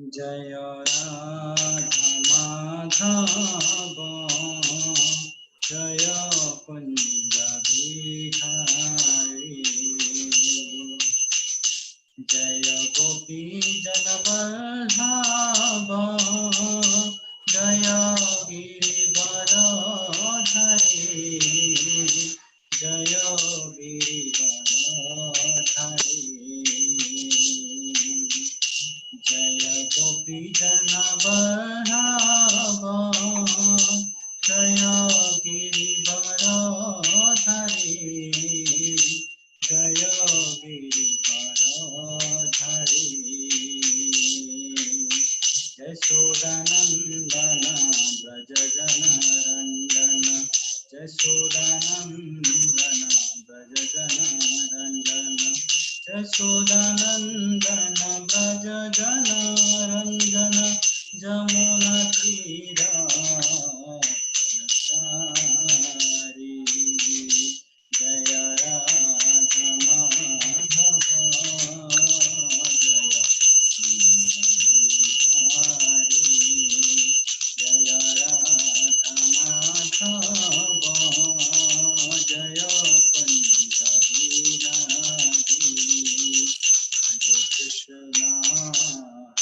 जय राधा माधव जय कुंज बिहारी जय गोपी जनवल्लभ जय गिरिवरधारी जय गिरिवरधारी जय गोपी जनवल्लभ जय गिरिवरधारी जय गिरिवरधारी यशोदानंदन व्रज जनरंजन यशोदानंदन व्रज जनरंजन यशोदानंदन व्रज जनरंजन जमुना तीरावनचारी जय राधा माधव जय बिहारी जय राधा माधव जय कुंज बिहारी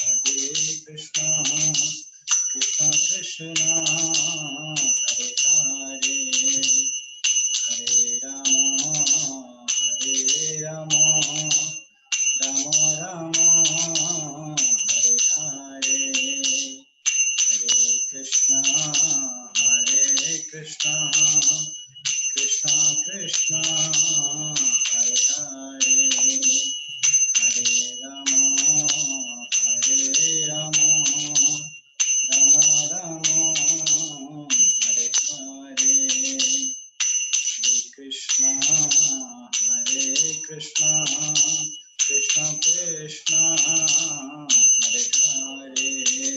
हरे कृष्णा कृष्ण कृष्ण हरे हरे हरे राम राम राम हरे हरे हरे कृष्णा कृष्ण कृष्ण हरे हरे हरे राम राम राम हरे हरे हरे कृष्णा कृष्ण कृष्ण हरे हरे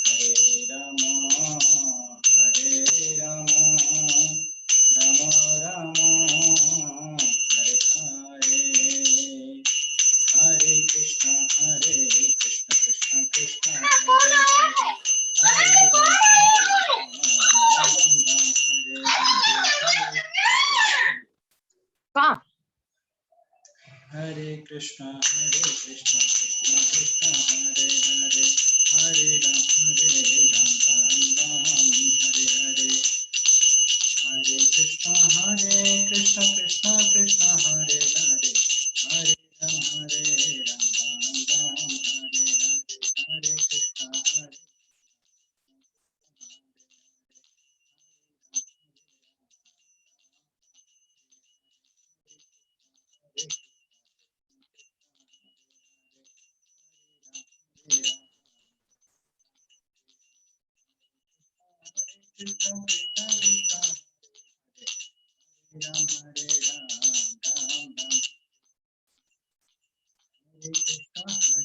हरे राम राम राम हरे हरे हरे कृष्ण कृष्ण कृष्ण हरे हरे हरे कृष्ण कृष्ण कृष्ण हरे हरे हरे राम राम हरे हरे हरे कृष्ण कृष्ण कृष्ण हरे हरे हरे राम राम हरे हरे हरे कृष्ण हरे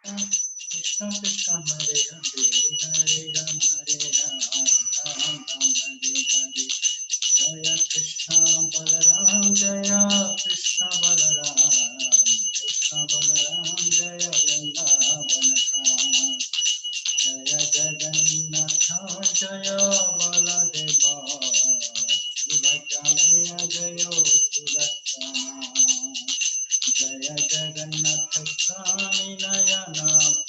राम कृष्ण कृष्ण हरे हरे राम हरे हरे जय कृष्ण बलराम जय कृष्ण बलराम जय वृंदावन जय जगन्नाथ जय बलदेव सुभद्रामय जय सुदर्शना जय जगन्नाथ स्वामी नयन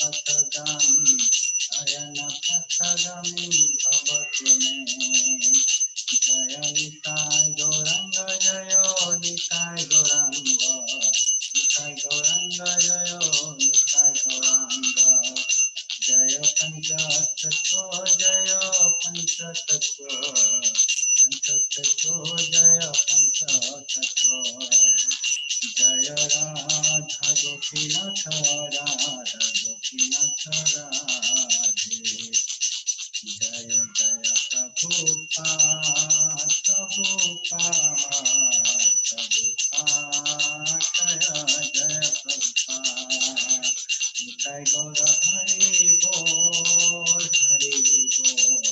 पथगामी भवतु मे जय निताय गौरंग जय निताय गौरंग जय निताय गौरंग जय पंचतत्व जय पंचतत्व जय पंचतत्व जय राधा गोपीनाथ राधे जय जय निताय गौर हरि बोल, हरि बोल,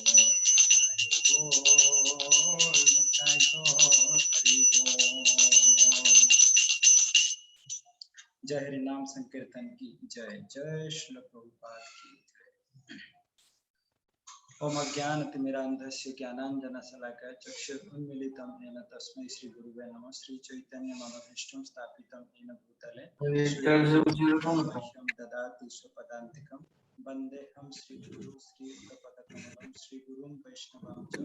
हरि बोल, निताय गौर हरि बोल। जय हरि नाम संकीर्तन की जय। जय श्रील प्रभुपाद की जय। ओम अज्ञानतिमिरान्धस्य ज्ञानाञ्जनशलाकया चक्षुरुन्मीलितं येन तस्मै श्रीगुरुवे नमः। श्रीचैतन्यमनोभीष्टं स्थापितं येन भूतले स्वयं ददाति स्वपदान्तिकं। वन्देऽहं श्रीगुरुं श्रीयुक्तपदकमलं श्रीगुरुं वैष्णवं च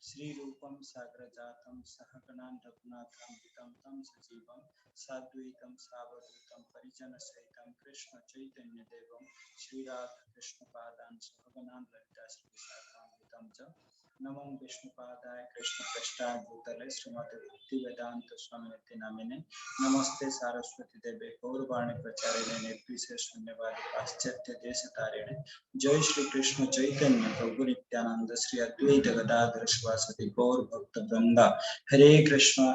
श्रीरूपं साग्रजातं सहगणां रघुनाथान्वितं तं सजीवं साद्वैतं सावधूतं परिजनसहितं कृष्ण चैतन्यदेवं श्रीराधाकृष्णपादान् सहगणां ललिता श्रीविशाखान्वितं च नमो विष्णुपादाय कृष्णपृष्ठाय भूतले श्रीमते भक्तिवेदांत स्वामिनिति नामिने नमस्ते सारस्वती देवे गौरवाणी प्रचारिणे निर्विशेष शून्यवादी पाश्चात्य देशतारिणे। जय श्री कृष्ण चैतन्य प्रभु नित्यानंद श्री अद्वैत गदाधर शिवासादि गौर भक्त वृंदा। हरे कृष्ण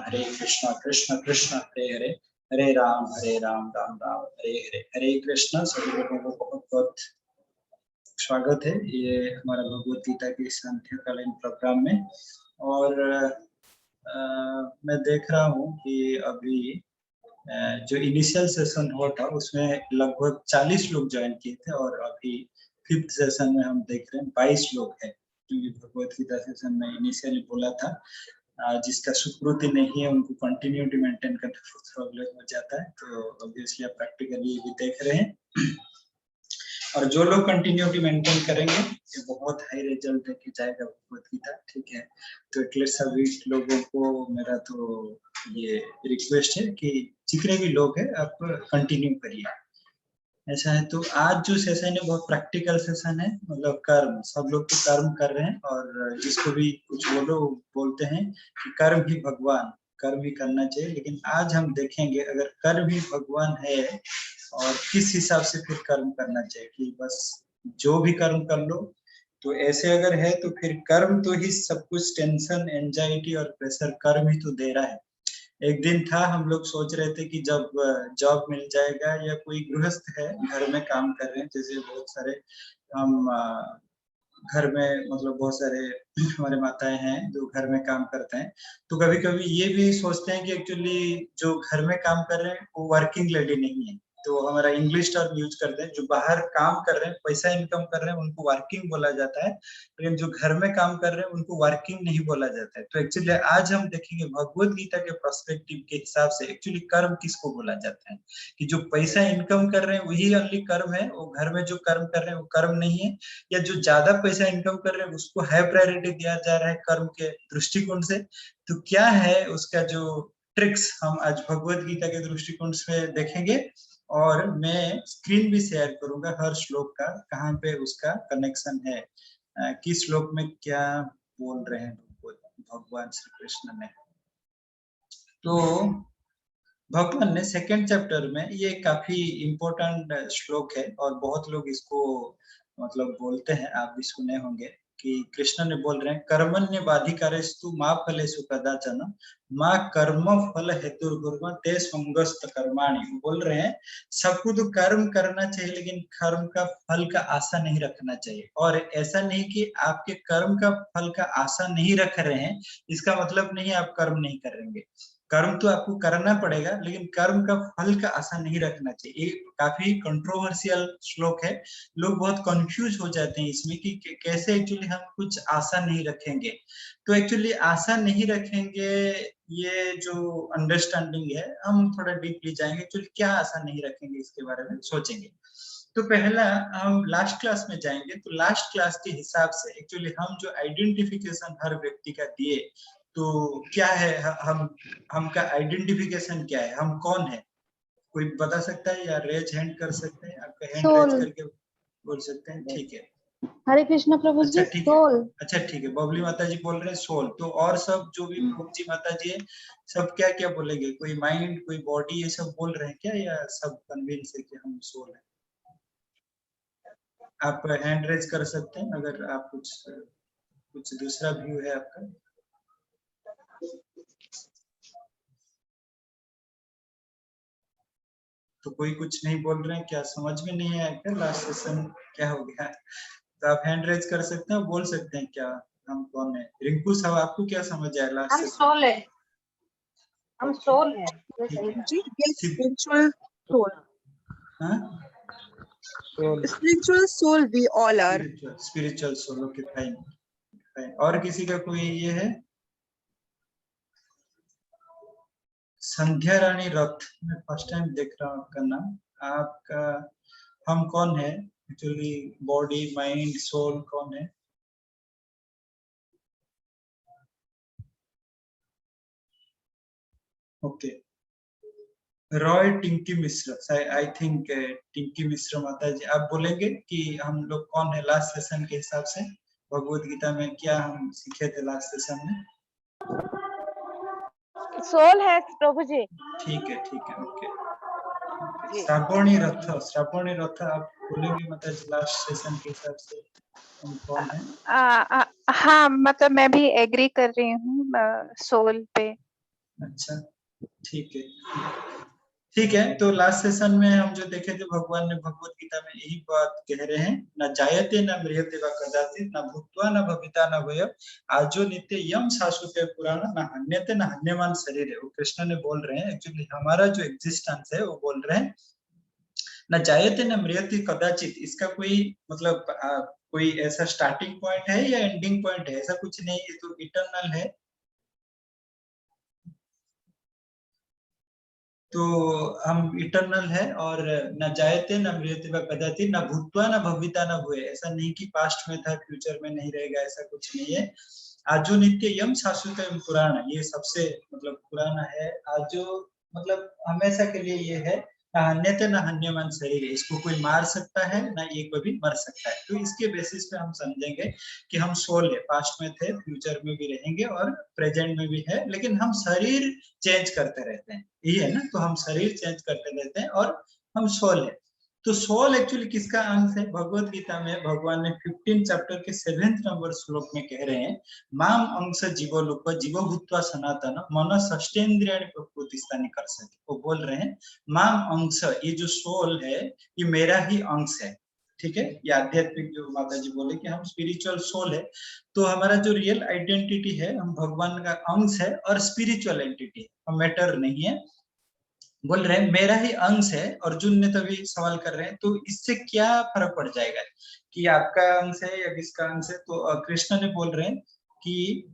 कृष्ण कृष्ण हरे हरे, हरे राम राम राम हरे हरे। हरे कृष्ण। सभी लोगों को बहुत बहुत स्वागत है ये हमारा भगवत गीता के सांध्यकालीन प्रोग्राम में। और मैं देख रहा हूँ कि अभी जो इनिशियल सेशन हुआ था उसमें लगभग 40 लोग ज्वाइन किए थे और अभी 5th सेशन में हम देख रहे हैं 22 लोग हैं। क्योंकि भगवत गीता सेशन में इनिशियली बोला था जिसका सुकृति नहीं है उनको कंटिन्यूटी मेंटेन करना प्रॉब्लम हो जाता है, तो ऑब्वियसली आप प्रैक्टिकली भी देख रहे हैं। और जो लोग कंटिन्यूटी मेंटेन करेंगे ये बहुत हाई रिजल्ट लेके जाएगा भगवत गीता, ठीक है। तो इसलिए सभी लोगों को मेरा तो ये रिक्वेस्ट है कि जितने भी लोग हैं आप कंटिन्यू करिए। ऐसा है तो आज जो सेशन है बहुत प्रैक्टिकल सेशन है, मतलब कर्म, सब लोग तो कर्म कर रहे हैं और जिसको भी कुछ बोलो बोलते हैं कि कर्म ही भगवान, कर्म ही करना चाहिए। लेकिन आज हम देखेंगे अगर कर्म ही भगवान है और किस हिसाब से फिर कर्म करना चाहिए, कि बस जो भी कर्म कर लो। तो ऐसे अगर है तो फिर कर्म तो ही सब कुछ, टेंशन एंजाइटी और प्रेशर कर्म ही तो दे रहा है। एक दिन था हम लोग सोच रहे थे कि जब जॉब मिल जाएगा, या कोई गृहस्थ है घर में काम कर रहे हैं, जैसे बहुत सारे हम घर में मतलब बहुत सारे हमारे माताएं हैं जो घर में काम करते हैं, तो कभी कभी ये भी सोचते हैं कि एक्चुअली जो घर में काम कर रहे हैं वो वर्किंग लेडी नहीं है। तो हमारा इंग्लिश टर्म यूज करते हैं, जो बाहर काम कर रहे हैं पैसा इनकम कर रहे हैं उनको वर्किंग बोला जाता है, लेकिन जो घर में काम कर रहे हैं उनको वर्किंग नहीं बोला जाता है। तो एक्चुअली आज हम देखेंगे भगवत गीता के पर्सपेक्टिव के हिसाब से एक्चुअली कर्म किसको बोला जाता है, कि जो पैसा इनकम कर रहे हैं वही ओनली कर्म है, वो घर में जो कर्म कर रहे हैं वो कर्म नहीं है, या जो ज्यादा पैसा इनकम कर रहे हैं उसको हाई प्रायोरिटी दिया जा रहा है कर्म के दृष्टिकोण से। तो क्या है उसका जो ट्रिक्स हम आज भगवत गीता के दृष्टिकोण से देखेंगे, और मैं स्क्रीन भी शेयर करूंगा हर श्लोक का, कहाँ पे उसका कनेक्शन है, किस श्लोक में क्या बोल रहे हैं भगवान श्री कृष्ण ने। तो भगवान ने सेकेंड चैप्टर में, ये काफी इम्पोर्टेंट श्लोक है और बहुत लोग इसको मतलब बोलते हैं, आप भी सुने होंगे, कि कृष्ण ने बोल रहे हैं कर्मण्य बाधिकारेस्तु मां फलेषु कदाचन मां कर्म फल हेतुर्भुर्मा ते संगस्त कर्माणि। बोल रहे हैं सबको तो कर्म करना चाहिए लेकिन कर्म का फल का आशा नहीं रखना चाहिए। और ऐसा नहीं कि आपके कर्म का फल का आशा नहीं रख रहे हैं इसका मतलब नहीं आप कर्म नहीं करेंगे, कर्म तो आपको करना पड़ेगा, लेकिन कर्म का फल का आशा नहीं रखना चाहिए। ये काफी कंट्रोवर्शियल श्लोक है, लोग बहुत कंफ्यूज हो जाते हैं इसमें कि कैसे एक्चुअली हम कुछ आशा नहीं रखेंगे। तो एक्चुअली आशा नहीं रखेंगे, ये जो अंडरस्टैंडिंग है हम थोड़ा डीपली जाएंगे, एक्चुअली क्या आशा नहीं रखेंगे इसके बारे में सोचेंगे। तो पहला हम लास्ट क्लास में जाएंगे, तो लास्ट क्लास के हिसाब से एक्चुअली हम जो आइडेंटिफिकेशन हर व्यक्ति का दिए, तो क्या है हम का आइडेंटिफिकेशन क्या है, हम कौन है, कोई बता सकता है या रेज हैंड कर सकते हैं, आपका हैंड रेज करके बोल सकते हैं, ठीक है। हरे कृष्ण प्रभु अच्छा जी। ठीक है, सोल। अच्छा ठीक है, बबली माता जी बोल रहे हैं सोल। तो और सब जो भी प्रभु जी माता जी है सब क्या क्या बोलेंगे, कोई माइंड कोई बॉडी ये सब बोल रहे हैं क्या, या सब कन्विंस है कि हम सोल है? आप हैंड रेज कर सकते हैं अगर आप कुछ कुछ दूसरा व्यू है आपका? तो कोई कुछ नहीं बोल रहे हैं क्या? समझ में नहीं आया क्या लास्ट सेशन क्या हो गया? तो आप हैंड रेज कर सकते हैं, बोल सकते हैं क्या हम कौन है। रिंकू साहब आपको क्या समझ आया लास्ट हम सेशन? सोल है, हम सोल है। जी, yes, spiritual soul. हाँ, Spiritual soul we all are. Spiritual soul. Okay, fine fine. और किसी का कोई ये है? संध्या रानी रथ, मैं फर्स्ट टाइम देख रहा हूँ आपका नाम। आपका हम कौन है एक्चुअली? बॉडी, माइंड, सोल कौन है? Okay, Roy Tinki Mishra, I think Tinki Mishra माता जी, आप बोलेंगे कि हम लोग कौन है लास्ट सेशन के हिसाब से? भगवत गीता में क्या हम सीखे थे लास्ट सेशन में? सोल है प्रभु जी। ठीक है ठीक है, ओके। जी। श्रावणी रथ, श्रावणी रथ आप बोलेंगे माता जी लास्ट सेशन के हिसाब से हम कौन है? हाँ, मतलब मैं भी एग्री कर रही हूँ सोल पे। अच्छा, ठीक है ठीक है। तो लास्ट सेशन में हम जो देखे थे, भगवान ने भगवत गीता में यही बात कह रहे हैं, न जायते न म्रियते व कदाचित, न भूत्वा न भविता न भयः, आजो नित्य यम शाश्वते पुराण, न हन्यते न हन्यमान शरीर है। वो कृष्ण ने बोल रहे हैं, एक्चुअली हमारा जो एग्जिस्टेंस है वो बोल रहे हैं न जायते न म्रियते कदाचित। इसका कोई मतलब कोई ऐसा स्टार्टिंग पॉइंट है या एंडिंग पॉइंट है? ऐसा कुछ नहीं, ये तो इटर्नल है। तो हम इटर्नल है, और न जायते न म्रियते व कदाचित, न भूत्वा न भविता न भूय। ऐसा नहीं कि पास्ट में था फ्यूचर में नहीं रहेगा, ऐसा कुछ नहीं है। आजो नित्य यम शाश्वतम पुराण, ये सबसे मतलब पुराना है। आजो मतलब हमेशा के लिए ये है। न हन्यते न हन्यमान शरीर है, इसको कोई मार सकता है ना ये कोई भी मर सकता है। तो इसके बेसिस पे हम समझेंगे कि हम सोल है, पास्ट में थे, फ्यूचर में भी रहेंगे और प्रेजेंट में भी है, लेकिन हम शरीर चेंज करते रहते हैं, यही है ना। तो हम शरीर चेंज करते रहते हैं और हम सोल है। तो सोल एक्चुअली किसका अंश है? भगवत गीता में भगवान ने 15 चैप्टर के 7th नंबर श्लोक में कह रहे हैं, माम अंश जीवो लोक जीवो भूत्वा सनातन मन षष्ठेन्द्रियाणि प्रकृतिस्थानि कर सके। वो बोल रहे हैं माम अंश, ये जो सोल है ये मेरा ही अंश है। ठीक है, ये आध्यात्मिक जो माता जी बोले कि हम स्पिरिचुअल सोल है। तो हमारा जो रियल आइडेंटिटी है, हम भगवान का अंश है और स्पिरिचुअल एंटिटी है, हम मैटर नहीं है। बोल रहे हैं मेरा ही अंश है। अर्जुन ने तभी सवाल कर रहे हैं, तो इससे क्या फर्क पड़ जाएगा कि आपका अंश है या किसका अंश है? तो कृष्ण ने बोल रहे हैं कि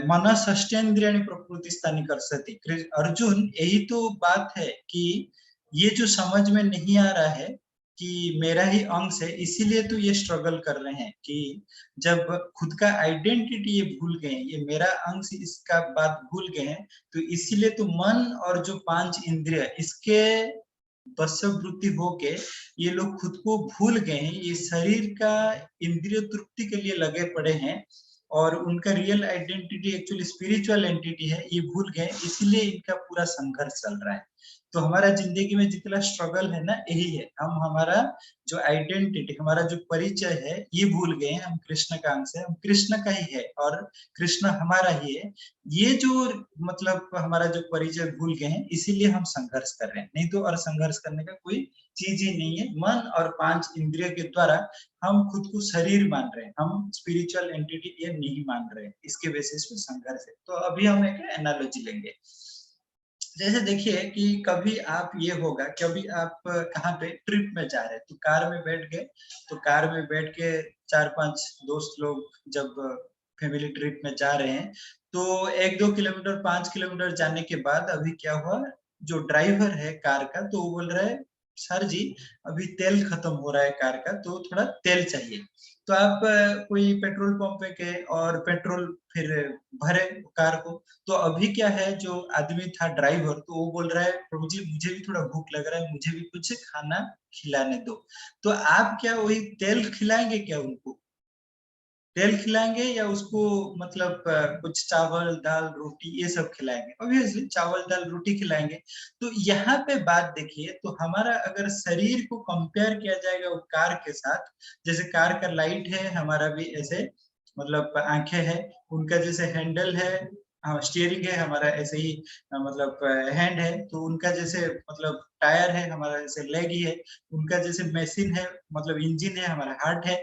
मन षष्ठेन्द्रियाणि प्रकृतिस्थानि कर्षति। अर्जुन, यही तो बात है कि ये जो समझ में नहीं आ रहा है कि मेरा ही अंश है, इसीलिए तो ये स्ट्रगल कर रहे हैं कि जब खुद का आइडेंटिटी ये भूल गए, ये मेरा अंश इसका बात भूल गए हैं, तो इसीलिए तो मन और जो 5 इंद्रिय इसके वशवृत्ति होके ये लोग खुद को भूल गए हैं, ये शरीर का इंद्रिय तृप्ति के लिए लगे पड़े हैं, और उनका real identity actually spiritual entity है, ये भूल गए, इसीलिए इनका पूरा संघर्ष चल रहा है। तो हमारा जिंदगी में जितना स्ट्रगल है ना, यही है। हम हमारा जो आइडेंटिटी, हमारा जो परिचय है ये भूल गए हैं। हम कृष्ण का अंश है, हम कृष्ण का ही है और कृष्ण हमारा ही है। ये जो मतलब हमारा जो परिचय भूल गए हैं, इसीलिए हम संघर्ष कर रहे हैं, नहीं तो और संघर्ष करने का कोई चीज ही नहीं है। मन और 5 इंद्रिय के द्वारा हम खुद को शरीर मान रहे हैं, हम स्पिरिचुअल एंटिटी ये नहीं मान रहे हैं, इसके बेसिस पे संघर्ष है। तो अभी हम एक एनालॉजी लेंगे। जैसे देखिए कि कभी आप ये होगा, कभी आप कहाँ पे ट्रिप में जा रहे हैं, तो कार में बैठ गए, तो कार में बैठ के 4-5 दोस्त लोग जब फैमिली ट्रिप में जा रहे हैं, तो 1-2 किलोमीटर 5 किलोमीटर जाने के बाद अभी क्या हुआ, जो ड्राइवर है कार का, तो वो बोल रहा है सर जी अभी तेल खत्म हो रहा है कार का, तो थोड़ा तेल चाहिए। तो आप कोई पेट्रोल पंप पे गए और पेट्रोल फिर भरे कार को। तो अभी क्या है, जो आदमी था ड्राइवर, तो वो बोल रहा है प्रभु जी मुझे भी थोड़ा भूख लग रहा है, मुझे भी कुछ खाना खिलाने दो। तो आप क्या वही तेल खिलाएंगे क्या उनको? तेल खिलाएंगे या उसको मतलब कुछ चावल दाल रोटी ये सब खिलाएंगे? ऑब्वियसली चावल दाल रोटी खिलाएंगे। तो यहाँ पे बात देखिए, तो हमारा अगर शरीर को कंपेयर किया जाएगा वो कार के साथ, जैसे कार का लाइट है, हमारा भी ऐसे मतलब आंखें हैं, उनका जैसे हैंडल है, हाँ स्टीयरिंग है हमारा, ऐसे ही मतलब हैंड है, तो उनका जैसे मतलब टायर है हमारा, जैसे लेग ही है, उनका जैसे मशीन है मतलब इंजन है, हमारा हार्ट है।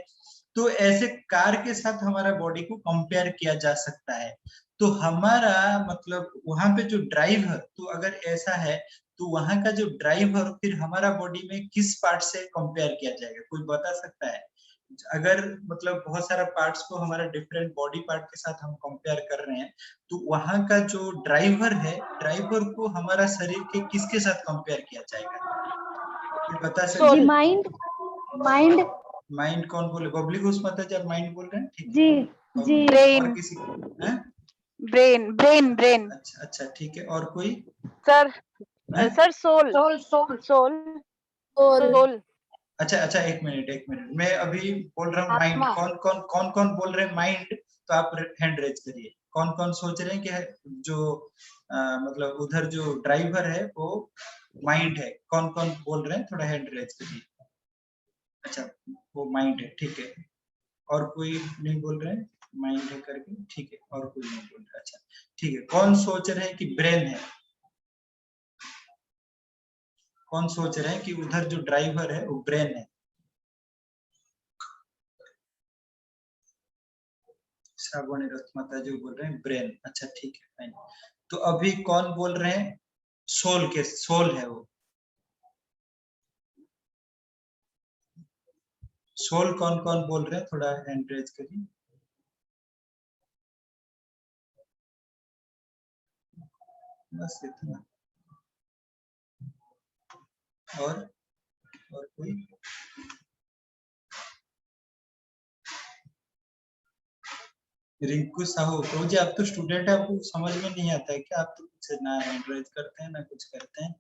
तो ऐसे कार के साथ हमारा बॉडी को कंपेयर किया जा सकता है। तो हमारा मतलब वहां पे जो ड्राइव है, तो अगर ऐसा है तो वहां का जो ड्राइव है फिर हमारा बॉडी में किस पार्ट से कंपेयर किया जाएगा, कोई बता सकता है? अगर मतलब बहुत सारा पार्ट्स को हमारा डिफरेंट बॉडी पार्ट के साथ हम कंपेयर कर रहे हैं, तो वहां का जो ड्राइवर है, ड्राइवर को हमारा शरीर के किसके साथ कंपेयर किया जाएगा, कोई बता सकते जी हैं? Mind, mind. माइंड कौन बोले? बबली घोष माता जब माइंड बोल रहे हैं, ठीक है। जी और जी। और ब्रेन, किसी हैं? ब्रेन। अच्छा अच्छा ठीक है, और कोई सर, हैं? Sir soul, soul soul soul, soul. अच्छा अच्छा, एक मिनट, मैं अभी बोल रहा हूँ माइंड, आत्मा। कौन बोल रहे हैं माइंड, तो आप हैंड रेज करिए। कौन कौन सोच रहे हैं कि जो मतलब उधर जो ड्राइवर है वो माइंड है, कौन कौन बोल रहे हैं, थोड़ा हैंड रेज करिए। अच्छा, वो माइंड है, ठीक है। और कोई नहीं बोल रहे हैं माइंड है करके, ठीक है, और कोई नहीं बोल रहा, अच्छा ठीक है। कौन सोच रहे हैं कि ब्रेन है? कौन सोच रहे हैं कि उधर जो ड्राइवर है वो ब्रेन है? श्रावणी रथ माता जी बोल रहे हैं ब्रेन, अच्छा ठीक है फाइन। तो अभी कौन बोल रहे हैं सोल के, सोल है वो, सोल कौन कौन बोल रहे हैं, थोड़ा हैंड रेज करिए। बस इतना। और कोई? रिंकू साहू, तो जी आप तो स्टूडेंट है, आपको समझ में नहीं आता है क्या? आप तो कुछ ना हैंड रेज करते हैं ना कुछ करते हैं।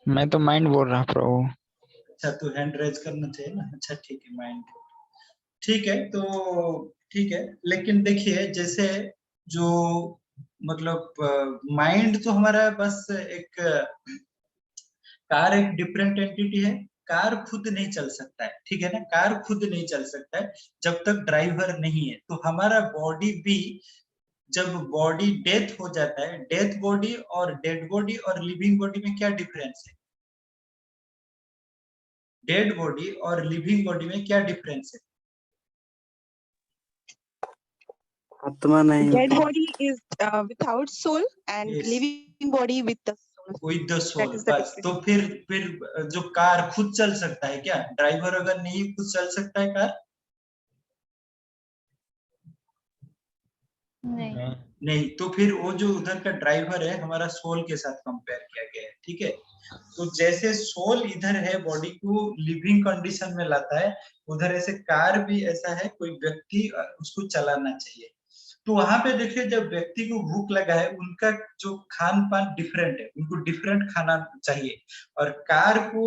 मैं तो माइंड बोल रहा प्रभु। अच्छा, तो हैंड रेज करना चाहिए ना, अच्छा ठीक है माइंड, ठीक है। तो ठीक है, लेकिन देखिए जैसे जो मतलब माइंड तो हमारा बस एक, कार एक डिफरेंट एंटिटी है, कार खुद नहीं चल सकता है, ठीक है ना, कार खुद नहीं चल सकता है जब तक ड्राइवर नहीं है। तो हमारा बॉडी भी, जब बॉडी डेथ हो जाता है, डेथ बॉडी और डेड बॉडी और लिविंग बॉडी में क्या डिफरेंस है? डेड बॉडी और लिविंग बॉडी में क्या डिफरेंस है? आत्मा नहीं Dead होता। body is without soul and yes, living body with the soul. With the That soul, is the बस। difference. तो फिर जो कार खुद चल सकता है क्या? ड्राइवर अगर नहीं खुद चल सकता है कार? नहीं। नहीं, तो फिर वो जो उधर का ड्राइवर है हमारा सोल के साथ कंपेयर किया गया है, ठीक है। तो जैसे सोल इधर है बॉडी को लिविंग कंडीशन में लाता है, उधर ऐसे कार भी ऐसा है, कोई व्यक्ति उसको चलाना चाहिए। तो वहां पे देखिए, जब व्यक्ति को भूख लगा है, उनका जो खान पान डिफरेंट है, उनको डिफरेंट खाना चाहिए। और कार को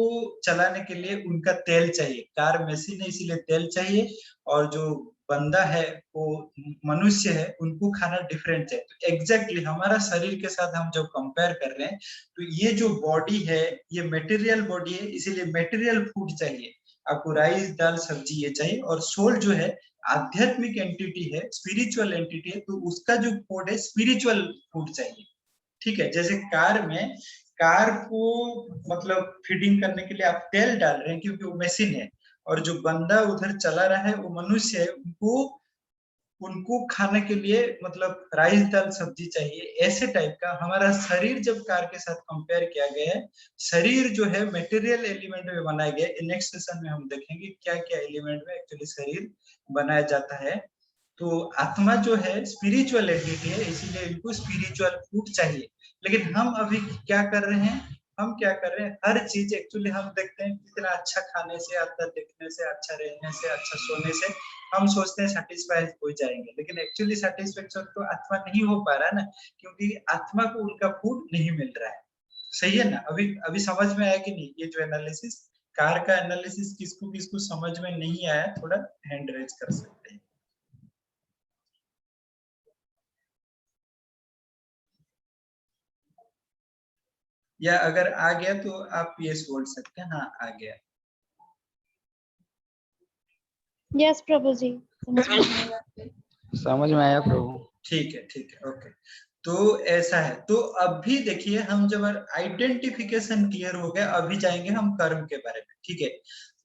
चलाने के लिए उनका तेल चाहिए, कार मशीन है इसीलिए तेल चाहिए। और जो बंदा है वो मनुष्य है, उनको खाना डिफरेंट चाहिए। तो एग्जैक्टली हमारा शरीर के साथ हम जब कंपेयर कर रहे हैं, तो ये जो बॉडी है ये मटेरियल बॉडी है, इसीलिए मटेरियल फूड चाहिए आपको, राइस दाल सब्जी ये चाहिए। और सोल जो है आध्यात्मिक एंटिटी है, स्पिरिचुअल एंटिटी है, तो उसका जो फूड है स्पिरिचुअल फूड चाहिए, ठीक है। जैसे कार में, कार को मतलब फीडिंग करने के लिए आप तेल डाल रहे हैं क्योंकि वो मशीन है। और जो बंदा उधर चला रहा है वो मनुष्य है, उनको उनको खाने के लिए मतलब राइस दाल सब्जी चाहिए, ऐसे टाइप का हमारा शरीर जब कार के साथ कंपेयर किया गया है। शरीर जो है मटेरियल एलिमेंट में बनाया गया है, नेक्स्ट सेशन में हम देखेंगे क्या क्या एलिमेंट में एक्चुअली शरीर बनाया जाता है। तो आत्मा जो है स्पिरिचुअल एंटिटी है, इसीलिए इनको स्पिरिचुअल फूड चाहिए। लेकिन हम अभी क्या कर रहे हैं, हम क्या कर रहे हैं, हर चीज एक्चुअली हम देखते हैं कितना अच्छा खाने से, अच्छा दिखने से, अच्छा रहने से, अच्छा सोने से हम सोचते हैं सेटिस्फाई हो जाएंगे, लेकिन एक्चुअली सेटिस्फेक्शन तो आत्मा नहीं हो पा रहा है ना, क्योंकि आत्मा को उनका फूड नहीं मिल रहा है। सही है ना? अभी अभी समझ में आया कि नहीं? ये जो एनालिसिस, कार का एनालिसिस किसको किसको समझ में नहीं आया, थोड़ा हैंड रेज कर सकते हैं। या अगर आ गया तो आप यस बोल सकते हैं, हाँ आ गया। यस प्रभु जी, समझ में आया। समझ में आया प्रभु। ठीक है, ओके। तो ऐसा है, तो अभी देखिए हम जब आइडेंटिफिकेशन क्लियर हो गया, अभी जाएंगे हम कर्म के बारे में, ठीक है।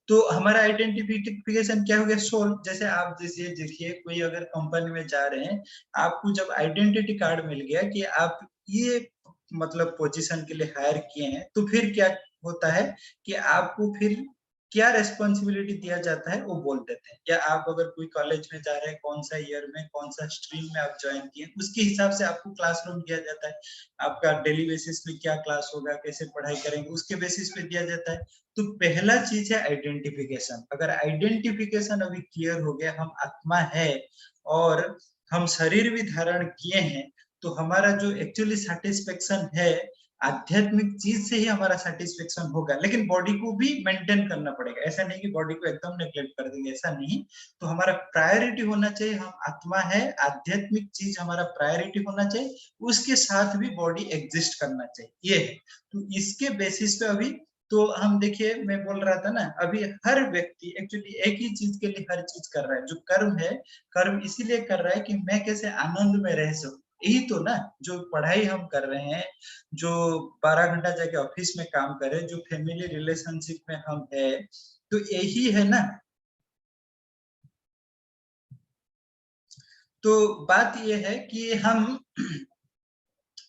तो हमारा आइडेंटिफिकेशन क्या हो गया, सोल। जैसे आप जैसे देखिए कोई अगर कंपनी में जा रहे हैं, आपको जब आइडेंटिटी कार्ड मिल गया कि आप ये मतलब पोजीशन के लिए हायर किए हैं, तो फिर क्या होता है कि आपको फिर क्या रेस्पॉन्सिबिलिटी दिया जाता है वो बोल देते हैं। या आप अगर कोई कॉलेज में जा रहे हैं, कौन सा ईयर में कौन सा स्ट्रीम में आप ज्वाइन किए, उसके हिसाब से आपको क्लासरूम दिया जाता है। आपका डेली बेसिस पे क्या क्लास होगा, कैसे पढ़ाई करेंगे, उसके बेसिस पे दिया जाता है। तो पहला चीज है आइडेंटिफिकेशन। अगर आइडेंटिफिकेशन अभी क्लियर हो गया, हम आत्मा है और हम शरीर भी धारण किए हैं, तो हमारा जो एक्चुअली सेटिस्फेक्शन है आध्यात्मिक चीज से ही हमारा सेटिस्फेक्शन होगा। लेकिन बॉडी को भी मेंटेन करना पड़ेगा, ऐसा नहीं कि बॉडी को एकदम नेग्लेक्ट कर देंगे, ऐसा नहीं। तो हमारा प्रायोरिटी होना चाहिए, हम आत्मा है, आध्यात्मिक चीज हमारा प्रायोरिटी होना चाहिए, उसके साथ भी बॉडी एग्जिस्ट करना चाहिए, ये है। तो इसके बेसिस पे अभी तो हम देखिए, मैं बोल रहा था ना, अभी हर व्यक्ति एक्चुअली एक ही चीज के लिए हर चीज कर रहा है। जो कर्म है, कर्म इसीलिए कर रहा है कि मैं कैसे आनंद में रह सकूं, यही तो ना। जो पढ़ाई हम कर रहे हैं, जो 12 घंटा जाके ऑफिस में काम करे, जो फैमिली रिलेशनशिप में हम है, तो यही है ना। तो बात ये है कि हम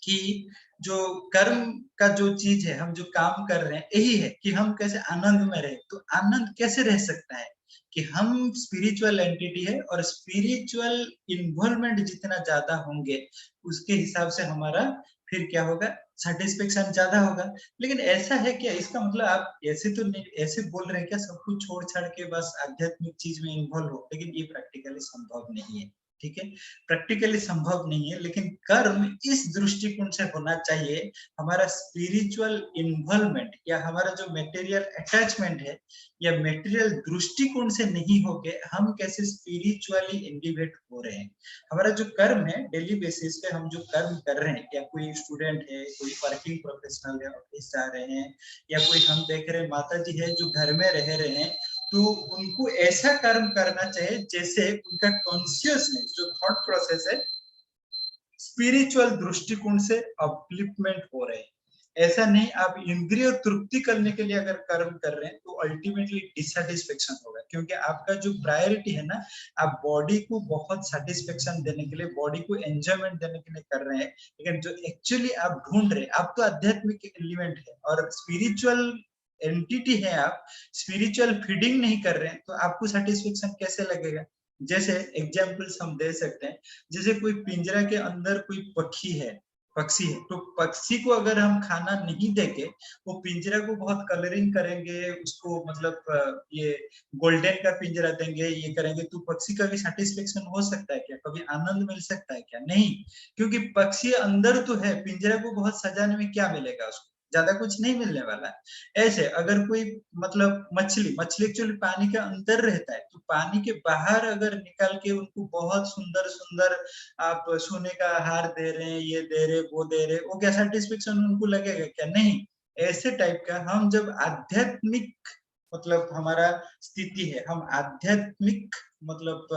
कि जो कर्म का जो चीज है, हम जो काम कर रहे हैं, यही है कि हम कैसे आनंद में रहे। तो आनंद कैसे रह सकता है कि हम स्पिरिचुअल एंटिटी है, और स्पिरिचुअल इन्वॉल्वमेंट जितना ज्यादा होंगे, उसके हिसाब से हमारा फिर क्या होगा, सेटिस्फेक्शन ज्यादा होगा। लेकिन ऐसा है क्या, इसका मतलब आप ऐसे तो नहीं, ऐसे बोल रहे हैं क्या सब कुछ छोड़ छाड़ के बस आध्यात्मिक चीज में इन्वॉल्व हो? लेकिन ये प्रैक्टिकली संभव नहीं है, ठीक है, प्रैक्टिकली संभव नहीं है। लेकिन कर्म इस दृष्टिकोण से होना चाहिए, हमारा स्पिरिचुअल इन्वॉल्वमेंट या हमारा जो मटेरियल अटैचमेंट है, या मटेरियल दृष्टिकोण से नहीं होके हम कैसे स्पिरिचुअली इंडिवेट हो रहे हैं। हमारा जो कर्म है, डेली बेसिस पे हम जो कर्म कर रहे हैं, या कोई स्टूडेंट है, कोई वर्किंग प्रोफेशनल है, ऑफिस जा रहे हैं, या कोई हम देख रहे हैं माता जी है जो घर में रह रहे हैं, तो उनको ऐसा कर्म करना चाहिए जैसे उनका कॉन्शियसनेस, जो थॉट प्रोसेस है, स्पिरिचुअल दृष्टिकोण से अपलिफ्टमेंट हो रहे हैं। ऐसा नहीं आप इंद्रिय तृप्ति करने के लिए अगर कर्म कर रहे हैं, तो अल्टीमेटली डिससेटिस्फेक्शन होगा। क्योंकि आपका जो प्रायोरिटी है ना, आप बॉडी को बहुत सेटिस्फेक्शन देने के लिए, बॉडी को एंजॉयमेंट देने के लिए कर रहे हैं। लेकिन जो एक्चुअली आप ढूंढ रहे हैं, आप तो आध्यात्मिक एलिमेंट है और स्पिरिचुअल एंटिटी है, आप स्पिरिचुअल फीडिंग नहीं कर रहे हैं, तो आपको सेटिस्फेक्शन कैसे लगेगा? जैसे एग्जाम्पल्स हम दे सकते हैं, जैसे कोई पिंजरा के अंदर कोई पक्षी है, तो पक्षी को अगर हम खाना नहीं देके, वो पिंजरा को बहुत कलरिंग करेंगे, उसको मतलब ये गोल्डन का पिंजरा देंगे, ये करेंगे, तो पक्षी का भी सेटिस्फेक्शन हो सकता है क्या? कभी आनंद मिल सकता है क्या? नहीं। क्योंकि पक्षी अंदर तो है, पिंजरा को बहुत सजाने में क्या मिलेगा उसको? ज्यादा कुछ नहीं मिलने वाला है। ऐसे अगर कोई मतलब मछली एक्चुअली पानी के अंदर रहता है, तो पानी के बाहर अगर निकाल के उनको बहुत सुंदर सुंदर आप सोने का हार दे रहे हैं, ये दे रहे, वो दे रहे, वो क्या सेटिस्फेक्शन उनको लगेगा क्या? नहीं। ऐसे टाइप का हम जब आध्यात्मिक मतलब हमारा स्थिति है, हम आध्यात्मिक मतलब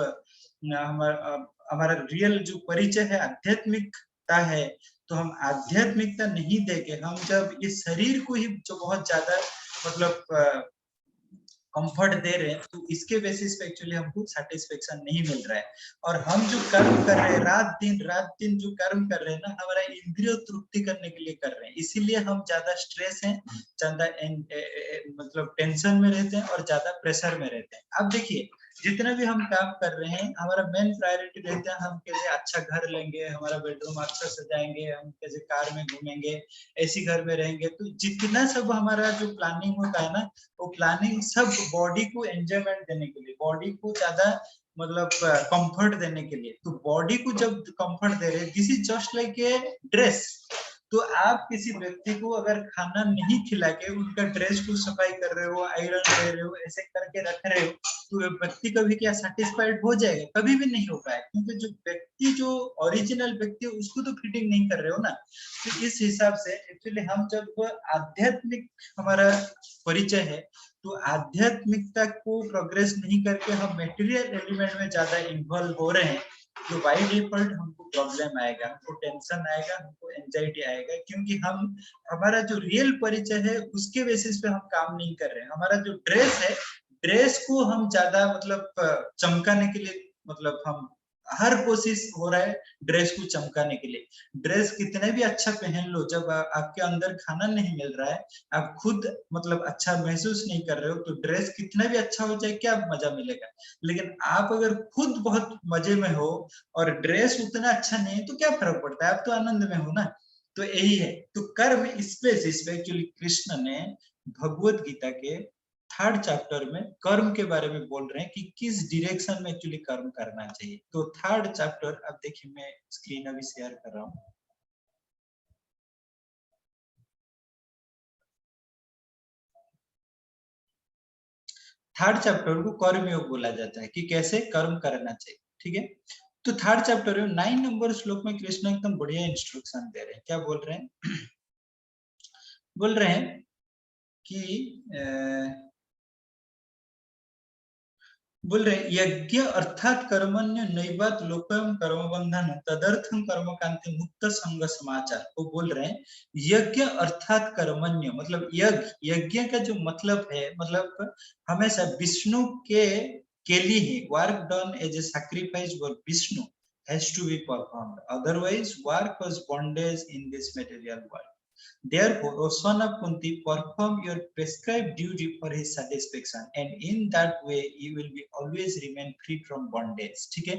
हमारा रियल जो परिचय है आध्यात्मिकता है, तो हम आध्यात्मिकता नहीं देके हम जब इस शरीर को ही जो बहुत ज्यादा मतलब कंफर्ट दे रहे हैं, तो इसके बेसिस पे एक्चुअली हमको सेटिस्फेक्शन नहीं मिल रहा है। और हम जो कर्म कर रहे हैं, रात दिन जो कर्म कर रहे हैं ना, हमारा इंद्रिय तृप्ति करने के लिए कर रहे हैं, इसीलिए हम ज्यादा स्ट्रेस हैं, ज्यादा मतलब टेंशन में रहते हैं और ज्यादा प्रेशर में रहते हैं। अब देखिए, जितना भी हम काम कर रहे हैं, हमारा मेन प्रायोरिटी रहता है हम कैसे अच्छा घर लेंगे, हमारा बेडरूम अच्छा सजाएंगे, हम कैसे कार में घूमेंगे, ऐसी घर में रहेंगे। तो जितना सब हमारा जो प्लानिंग होता है ना, वो प्लानिंग सब बॉडी को एंजॉयमेंट देने के लिए, बॉडी को ज्यादा मतलब कंफर्ट देने के लिए। तो बॉडी को जब कंफर्ट दे रहे हैं, this is just like a dress. तो आप किसी व्यक्ति को अगर खाना नहीं खिला के उनका ड्रेस को सफाई कर रहे हो, आयरन दे रहे हो, ऐसे करके रख रहे हो, तो व्यक्ति कभी क्या सेटिस्फाइड हो जाएगा? कभी भी नहीं हो पाएगा। क्योंकि जो व्यक्ति, जो ओरिजिनल व्यक्ति है, उसको तो फिटिंग नहीं कर रहे हो ना। तो इस हिसाब से एक्चुअली हम जब आध्यात्मिक हमारा परिचय है, तो आध्यात्मिकता को प्रोग्रेस नहीं करके हम मटेरियल एलिमेंट में ज्यादा इन्वॉल्व हो रहे हैं, तो बाय डिफॉल्ट हमको प्रॉब्लम आएगा, हमको टेंशन आएगा, हमको एंजाइटी आएगा, क्योंकि हम हमारा जो रियल परिचय है उसके बेसिस पे हम काम नहीं कर रहे हैं। हमारा जो ड्रेस है, ड्रेस को हम ज्यादा मतलब चमकाने के लिए, मतलब हम हर कोशिश हो रहा है ड्रेस को चमकाने के लिए। ड्रेस कितने भी अच्छा पहन लो, जब आपके अंदर खाना नहीं मिल रहा है, आप खुद मतलब अच्छा महसूस नहीं कर रहे हो, तो ड्रेस कितना भी अच्छा हो जाए क्या मजा मिलेगा। लेकिन आप अगर खुद बहुत मजे में हो और ड्रेस उतना अच्छा नहीं है तो क्या फर्क पड़ता है, आप तो आनंद में हो ना। तो यही है। तो कर्म इस पे एक्चुअली कृष्ण ने भगवत गीता के 3rd चैप्टर में कर्म के बारे में बोल रहे हैं कि किस डायरेक्शन में एक्चुअली कर्म करना चाहिए। तो 3rd चैप्टर, अब देखिए मैं स्क्रीन अभी शेयर कर रहा हूँ। थर्ड चैप्टर को कर्म योग बोला जाता है कि कैसे कर्म करना चाहिए, ठीक है। तो 3rd चैप्टर में 9 नंबर श्लोक में कृष्ण एकदम बढ़िया इंस्ट्रक्शन दे रहे हैं। क्या बोल रहे हैं? बोल रहे हैं कि बोल रहे यज्ञ अर्थात कर्मण्य नैवात लोकम कर्म बंधन तदर्थम कर्म कांति मुक्त संग समाचार को बोल रहे हैं। यज्ञ अर्थात कर्मण्य मतलब यज्ञ का जो मतलब है, मतलब हमेशा विष्णु के लिए ही work done as a sacrifice for Vishnu has to be performed, otherwise work was bondage in this material world. Therefore, O son of Kunti, perform your prescribed duty for his satisfaction, and in that way you will be always remain free from bondage. ठीक है।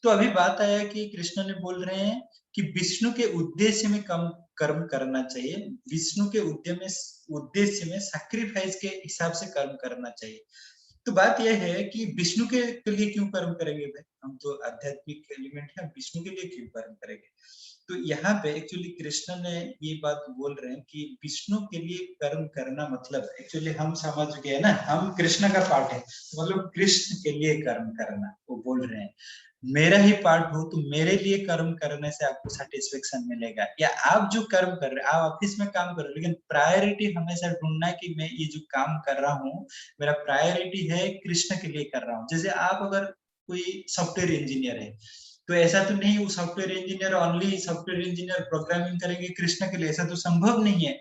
तो अभी बात आया कि कृष्ण ने बोल रहे हैं कि विष्णु के उद्देश्य में कर्म करना चाहिए, विष्णु के उद्देश्य में सैक्रिफाइस के हिसाब से कर्म करना चाहिए। तो बात यह है कि विष्णु के लिए क्यों कर्म करेंगे भाई, हम तो आध्यात्मिक एलिमेंट है, विष्णु के लिए क्यों कर्म करेंगे। तो यहाँ पे एक्चुअली कृष्ण ने ये बात बोल रहे हैं कि विष्णु के लिए कर्म करना मतलब एक्चुअली हम समझ गए ना, हम कृष्ण का पार्ट है, मतलब कृष्ण के लिए कर्म करना। वो बोल रहे हैं मेरा ही पार्ट हो तो मेरे लिए कर्म करने से आपको सेटिस्फेक्शन मिलेगा। या आप जो कर्म कर रहे हैं, आप ऑफिस में काम कर रहे हो, लेकिन प्रायोरिटी हमेशा ढूंढना है कि मैं ये जो काम कर रहा हूँ मेरा प्रायोरिटी है कृष्ण के लिए कर रहा हूँ। जैसे आप अगर कोई सॉफ्टवेयर इंजीनियर है तो ऐसा तो नहीं वो software engineer only software engineer programming करेंगे कृष्ण के लिए, ऐसा तो संभव नहीं है।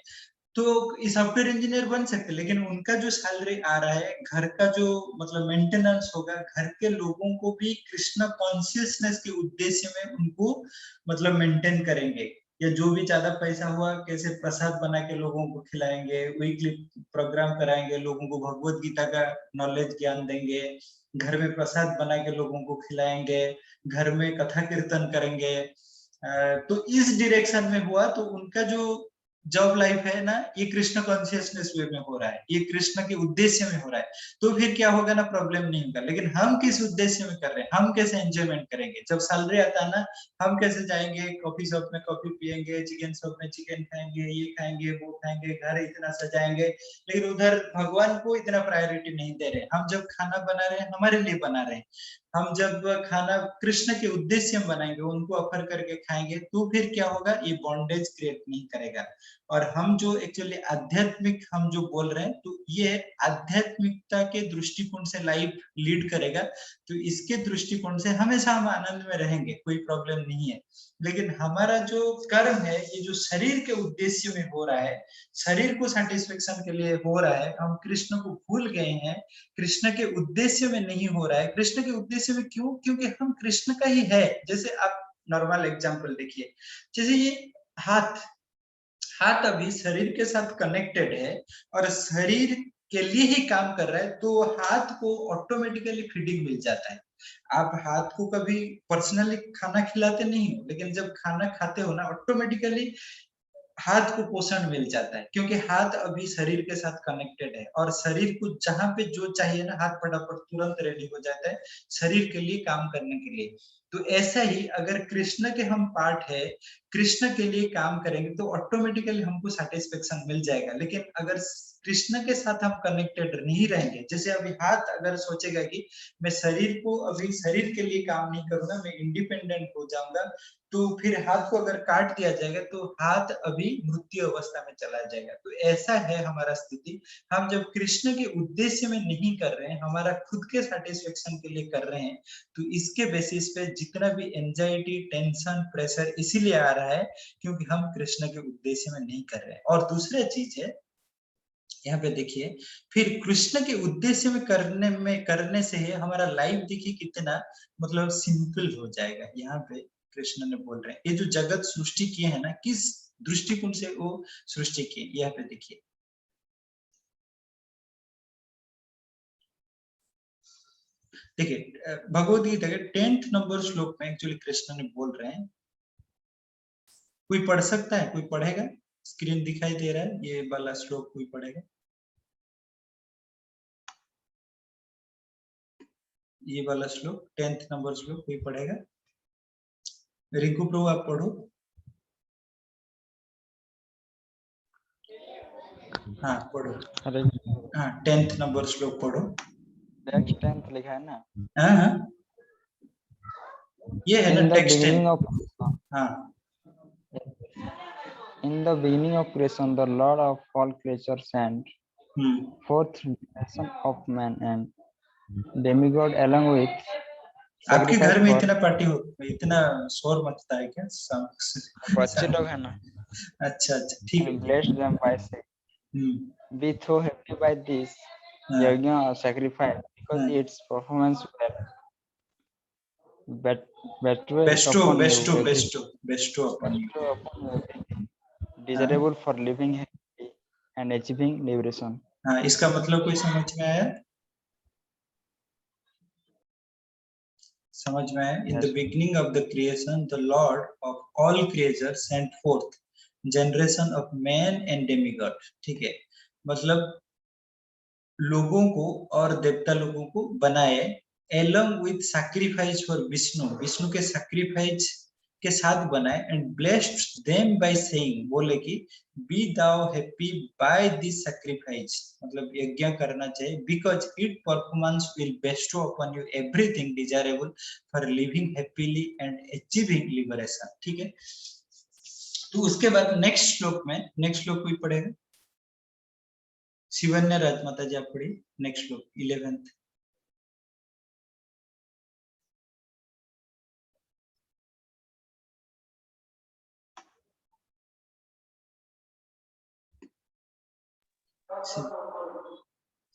तो सॉफ्टवेयर इंजीनियर बन सकते, लेकिन उनका जो सैलरी आ रहा है, घर का जो मतलब मेंटेनेंस होगा, घर के लोगों को भी कृष्ण कॉन्शियसनेस के उद्देश्य में उनको मतलब मेंटेन करेंगे। या जो भी ज्यादा पैसा हुआ कैसे प्रसाद बना के लोगों को खिलाएंगे, वीकली प्रोग्राम कराएंगे, लोगों को भगवत गीता का नॉलेज ज्ञान देंगे, घर में प्रसाद बना के लोगों को खिलाएंगे, घर में कथा कीर्तन करेंगे। तो इस डायरेक्शन में हुआ तो उनका जो जॉब लाइफ है ना, ये कृष्ण कॉन्शियसनेस वे में हो रहा है, ये कृष्ण के उद्देश्य में हो रहा है। तो फिर क्या होगा ना, प्रॉब्लम नहीं होगा। लेकिन हम किस उद्देश्य में कर रहे हैं, हम कैसे एंजॉयमेंट करेंगे। जब सैलरी आता है ना, हम कैसे जाएंगे कॉफी शॉप में कॉफी पियेंगे, चिकन शॉप में चिकन खाएंगे, ये खाएंगे वो खाएंगे, घर इतना सजाएंगे, लेकिन उधर भगवान को इतना प्रायोरिटी नहीं दे रहे। हम जब खाना बना रहे हैं हमारे लिए बना रहे हैं, हम जब खाना कृष्ण के उद्देश्य में बनाएंगे, उनको ऑफर करके खाएंगे, तो फिर क्या होगा, ये बॉन्डेज क्रिएट नहीं करेगा। और हम जो एक्चुअली आध्यात्मिक हम जो बोल रहे हैं, तो ये आध्यात्मिकता के दृष्टिकोण से लाइफ लीड करेगा। तो इसके दृष्टिकोण से हमेशा हम आनंद में रहेंगे, कोई प्रॉब्लम नहीं है। लेकिन हमारा जो कर्म है, ये जो शरीर के उद्देश्य में हो रहा है, शरीर को सेटिस्फेक्शन के लिए हो रहा है, हम कृष्ण को भूल गए हैं, कृष्ण के उद्देश्य में नहीं हो रहा है। कृष्ण के उद्देश्य में क्यों? क्योंकि हम कृष्ण का ही है। जैसे आप नॉर्मल एग्जांपल देखिए, जैसे ये हाथ अभी शरीर के साथ कनेक्टेड है और शरीर के लिए ही काम कर रहा है, तो हाथ को ऑटोमेटिकली फीडिंग मिल जाता है। आप हाथ को कभी पर्सनली खाना खिलाते नहीं हो, लेकिन जब खाना खाते हो ना, ऑटोमेटिकली हाथ को पोषण मिल जाता है, क्योंकि हाथ अभी शरीर के साथ कनेक्टेड है और शरीर को जहां पे जो चाहिए ना, हाथ फटाफट तुरंत रेडी हो जाता है शरीर के लिए काम करने के लिए। तो ऐसा ही अगर कृष्ण के हम पार्ट है, कृष्ण के लिए काम करेंगे, तो ऑटोमेटिकली हमको सेटिस्फेक्शन मिल जाएगा। लेकिन अगर कृष्ण के साथ हम कनेक्टेड नहीं रहेंगे। जैसे अभी हाथ अगर सोचेगा कि मैं शरीर को अभी शरीर के लिए काम नहीं करूंगा, मैं इंडिपेंडेंट हो जाऊंगा, तो फिर हाथ को अगर काट दिया जाएगा तो हाथ अभी मृत्यु अवस्था में चला जाएगा। तो ऐसा है हमारा स्थिति। हम जब कृष्ण के उद्देश्य में नहीं कर रहे हैं, हमारा खुद के सेटिस्फेक्शन के लिए कर रहे हैं, तो इसके बेसिस पे जितना भी एंजाइटी, टेंशन, प्रेशर इसीलिए आ रहा है क्योंकि हम कृष्ण के उद्देश्य में नहीं कर रहे हैं। और दूसरा चीज है, यहाँ पे देखिए, फिर कृष्ण के उद्देश्य में करने से है हमारा लाइफ देखिए कितना मतलब सिंपल हो जाएगा। यहाँ पे कृष्ण ने बोल रहे हैं ये जो जगत सृष्टि किए हैं ना, किस दृष्टिकोण से वो सृष्टि किए, यहाँ पे देखिए। देखिए भगवद गीता के 10th नंबर श्लोक में एक्चुअली कृष्ण ने बोल रहे हैं, कोई पढ़ सकता है? कोई पढ़ेगा? स्क्रीन दिखाई दे रहा है, ये वाला श्लोक कोई पढ़ेगा? ये वाला श्लोक 10th नंबर श्लोक कोई पढ़ेगा? रिंकू प्रभु आप पढ़ो। हाँ पढ़ो। अरे हाँ 10th नंबर श्लोक पढ़ो। टेक्स्ट 10th लिखा है ना। हाँ हाँ ये है ना In the text 10। beginning of हाँ in the beginning of creation, the Lord of all creatures sent forth generation of man and demigod along with आपके घर में sacrifice इतना पार्टी हो, इतना शोर मचता है क्या? बच्चे लोग है ना। अच्छा अच्छा ठीक है। and blessed them by saying, be so happy by this yajna or sacrifice because its performance Bairstow upon Bairstow you Bairstow Bairstow upon bestow upon you everything desirable for living happily and achieving liberation. हाँ इसका मतलब कोई समझ में आया? समझ में आया? In the beginning of the creation the lord of all creatures sent forth generation of man and demigod. ठीक है, मतलब लोगों को और देवता लोगों को बनाए along with sacrifice for Vishnu, Vishnu के sacrifice के साथ बनाए and blessed them by saying, बोले कि be thou happy by this sacrifice, मतलब यज्ञ करना चाहिए because its performance will bestow upon you everything desirable for living happily and achieving liberation। ठीक है, तो उसके बाद नेक्स्ट श्लोक में, नेक्स्ट श्लोक कोई पढ़ेगा? शिवन्या राजमाता जी आप पढ़ी नेक्स्ट श्लोक 11th।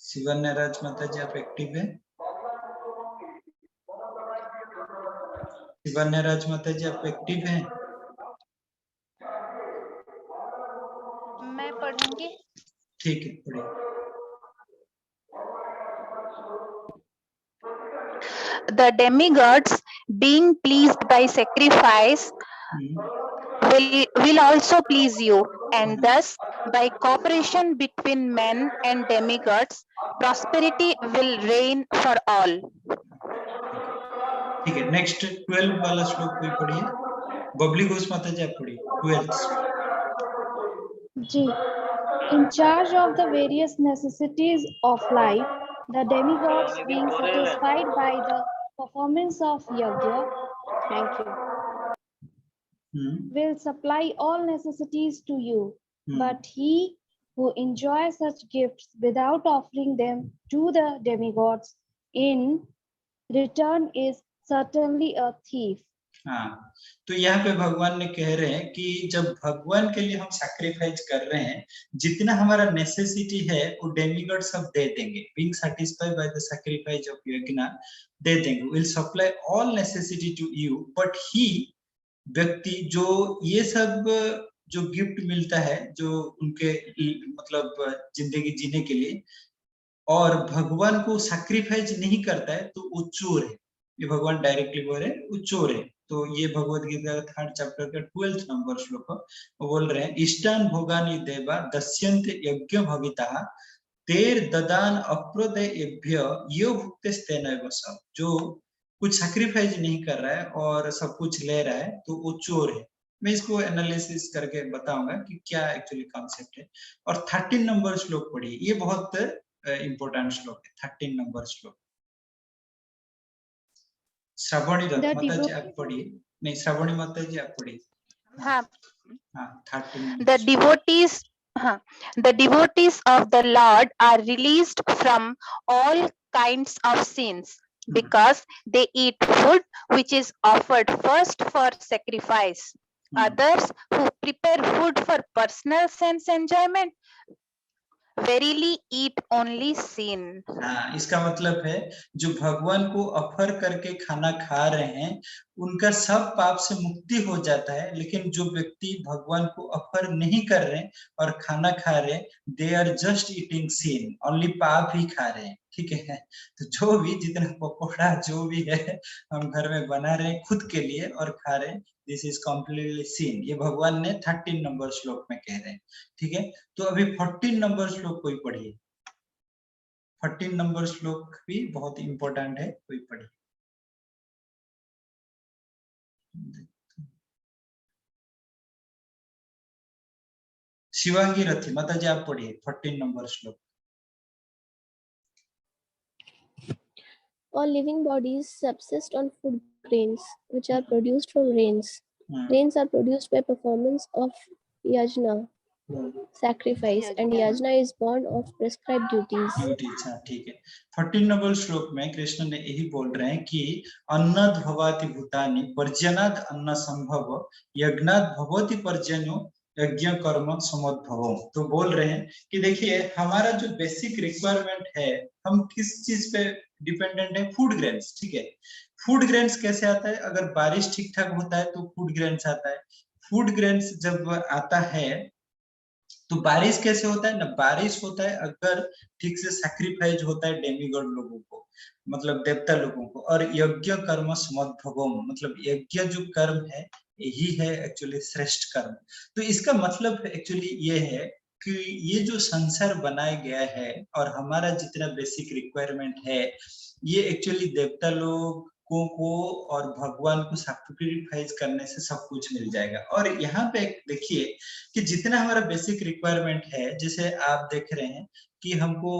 शिवन्या राजमाता जी आप एक्टिव है? शिवन्या राजमाता जी आप एक्टिव हैं? मैं पढ़ूंगी। ठीक है पढ़िए। The demigods, being pleased by sacrifice, will also please you, and thus by cooperation between men and demigods, prosperity will reign for all. ठीक है, नेक्स्ट 12 वाला श्लोक कोई पढ़िए। बबली घोष माता जी आप पढ़िए 12th। G. In charge of the various necessities of life, the demigods being satisfied by the performance of yajna, thank you, will supply all necessities to you. But he who enjoys such gifts without offering them to the demigods in return is certainly a thief. हाँ, तो यहाँ पे भगवान ने कह रहे हैं कि जब भगवान के लिए हम सैक्रिफाइस कर रहे हैं, जितना हमारा नेसेसिटी है वो डेमिगॉड सब दे देंगे। Being satisfied by the sacrifice of yajna दे देंगे, will supply all necessity to you. But ही व्यक्ति जो ये सब जो गिफ्ट मिलता है, जो उनके मतलब जिंदगी जीने के लिए, और भगवान को सैक्रिफाइस नहीं करता है तो वो चोर है। ये भगवान डायरेक्टली बोल रहे हैं वो चोर है। तो ये भगवद गीता का 3rd चैप्टर का 12th नंबर श्लोक वो बोल रहे हैं, इष्टान भोगानि देवा दस्यन्ते यज्ञ भविता तेर ददान अप्रदयेभ्य यो भुक्तेस्तेनैव सः। जो कुछ सैक्रिफाइस नहीं कर रहा है और सब कुछ ले रहा है तो वो चोर है। मैं इसको एनालिसिस करके बताऊंगा कि क्या एक्चुअली कॉन्सेप्ट है। और 13 नंबर श्लोक पढ़िए, ये बहुत इंपॉर्टेंट श्लोक है। 13 नंबर श्लोक श्रावणी रथ माता जी आप पढ़िए, नहीं श्रावणी माता जी आप पढ़िए। हाँ, 13 the devotees of the Lord are released from all kinds of sins because they eat food which is offered first for sacrifice. Others who prepare food for personal sense enjoyment verily eat only sin. हाँ, इसका मतलब है जो भगवान को offer करके खाना खा रहे हैं उनका सब पाप से मुक्ति हो जाता है, लेकिन जो व्यक्ति भगवान को ऑफर नहीं कर रहे और खाना खा रहे, they are just eating sin, only पाप ही खा रहे हैं। ठीक है, तो जो भी जितना पकौड़ा जो भी है हम घर में बना रहे हैं खुद के लिए और खा रहे हैं, दिस इज कम्प्लीटली सिन। ये भगवान ने 13 नंबर श्लोक में कह रहे हैं। ठीक है, तो अभी 14 नंबर श्लोक कोई पढ़िए। 14 नंबर श्लोक भी बहुत इंपॉर्टेंट है, कोई पढ़िए। शिवांगी रथी माता जी आप पढ़िए 14 नंबर श्लोक। All living bodies subsist on food grains, which are produced from rains. Grains are produced by performance of yajna, sacrifice, and yajna is born of prescribed duties. ठीक है, 14 नंबर श्लोक में कृष्ण ने यही बोल रहे हैं कि अन्नाद भवाति भूतानि पर्जनाद अन्न संभव यज्ञाद भवति पर्जन्यो यज्ञ कर्म समुद्भवम। तो बोल रहे हैं कि देखिए हमारा जो बेसिक रिक्वायरमेंट है, हम किस चीज पे डिपेंडेंट है? Food grains. ठीक है, फूड ग्रेन्स कैसे आता है? अगर बारिश ठीक ठाक होता है तो फूड ग्रेन्स आता है। फूड ग्रेन्स जब आता है तो बारिश कैसे होता है ना? बारिश होता है अगर ठीक से सैक्रिफाइस होता है डेमीगॉड लोगों को, मतलब देवता लोगों को, और यज्ञ कर्म समुद्भवम, मतलब यज्ञ जो कर्म है यही है एक्चुअली श्रेष्ठ कर्म। तो इसका मतलब एक्चुअली ये है कि ये जो संसार बनाया गया है और हमारा जितना बेसिक रिक्वायरमेंट है, ये एक्चुअली देवता लोग को और भगवान को सैक्रिफाइस करने से सब कुछ मिल जाएगा। और यहाँ पे देखिए कि जितना हमारा बेसिक रिक्वायरमेंट है, जैसे आप देख रहे हैं कि हमको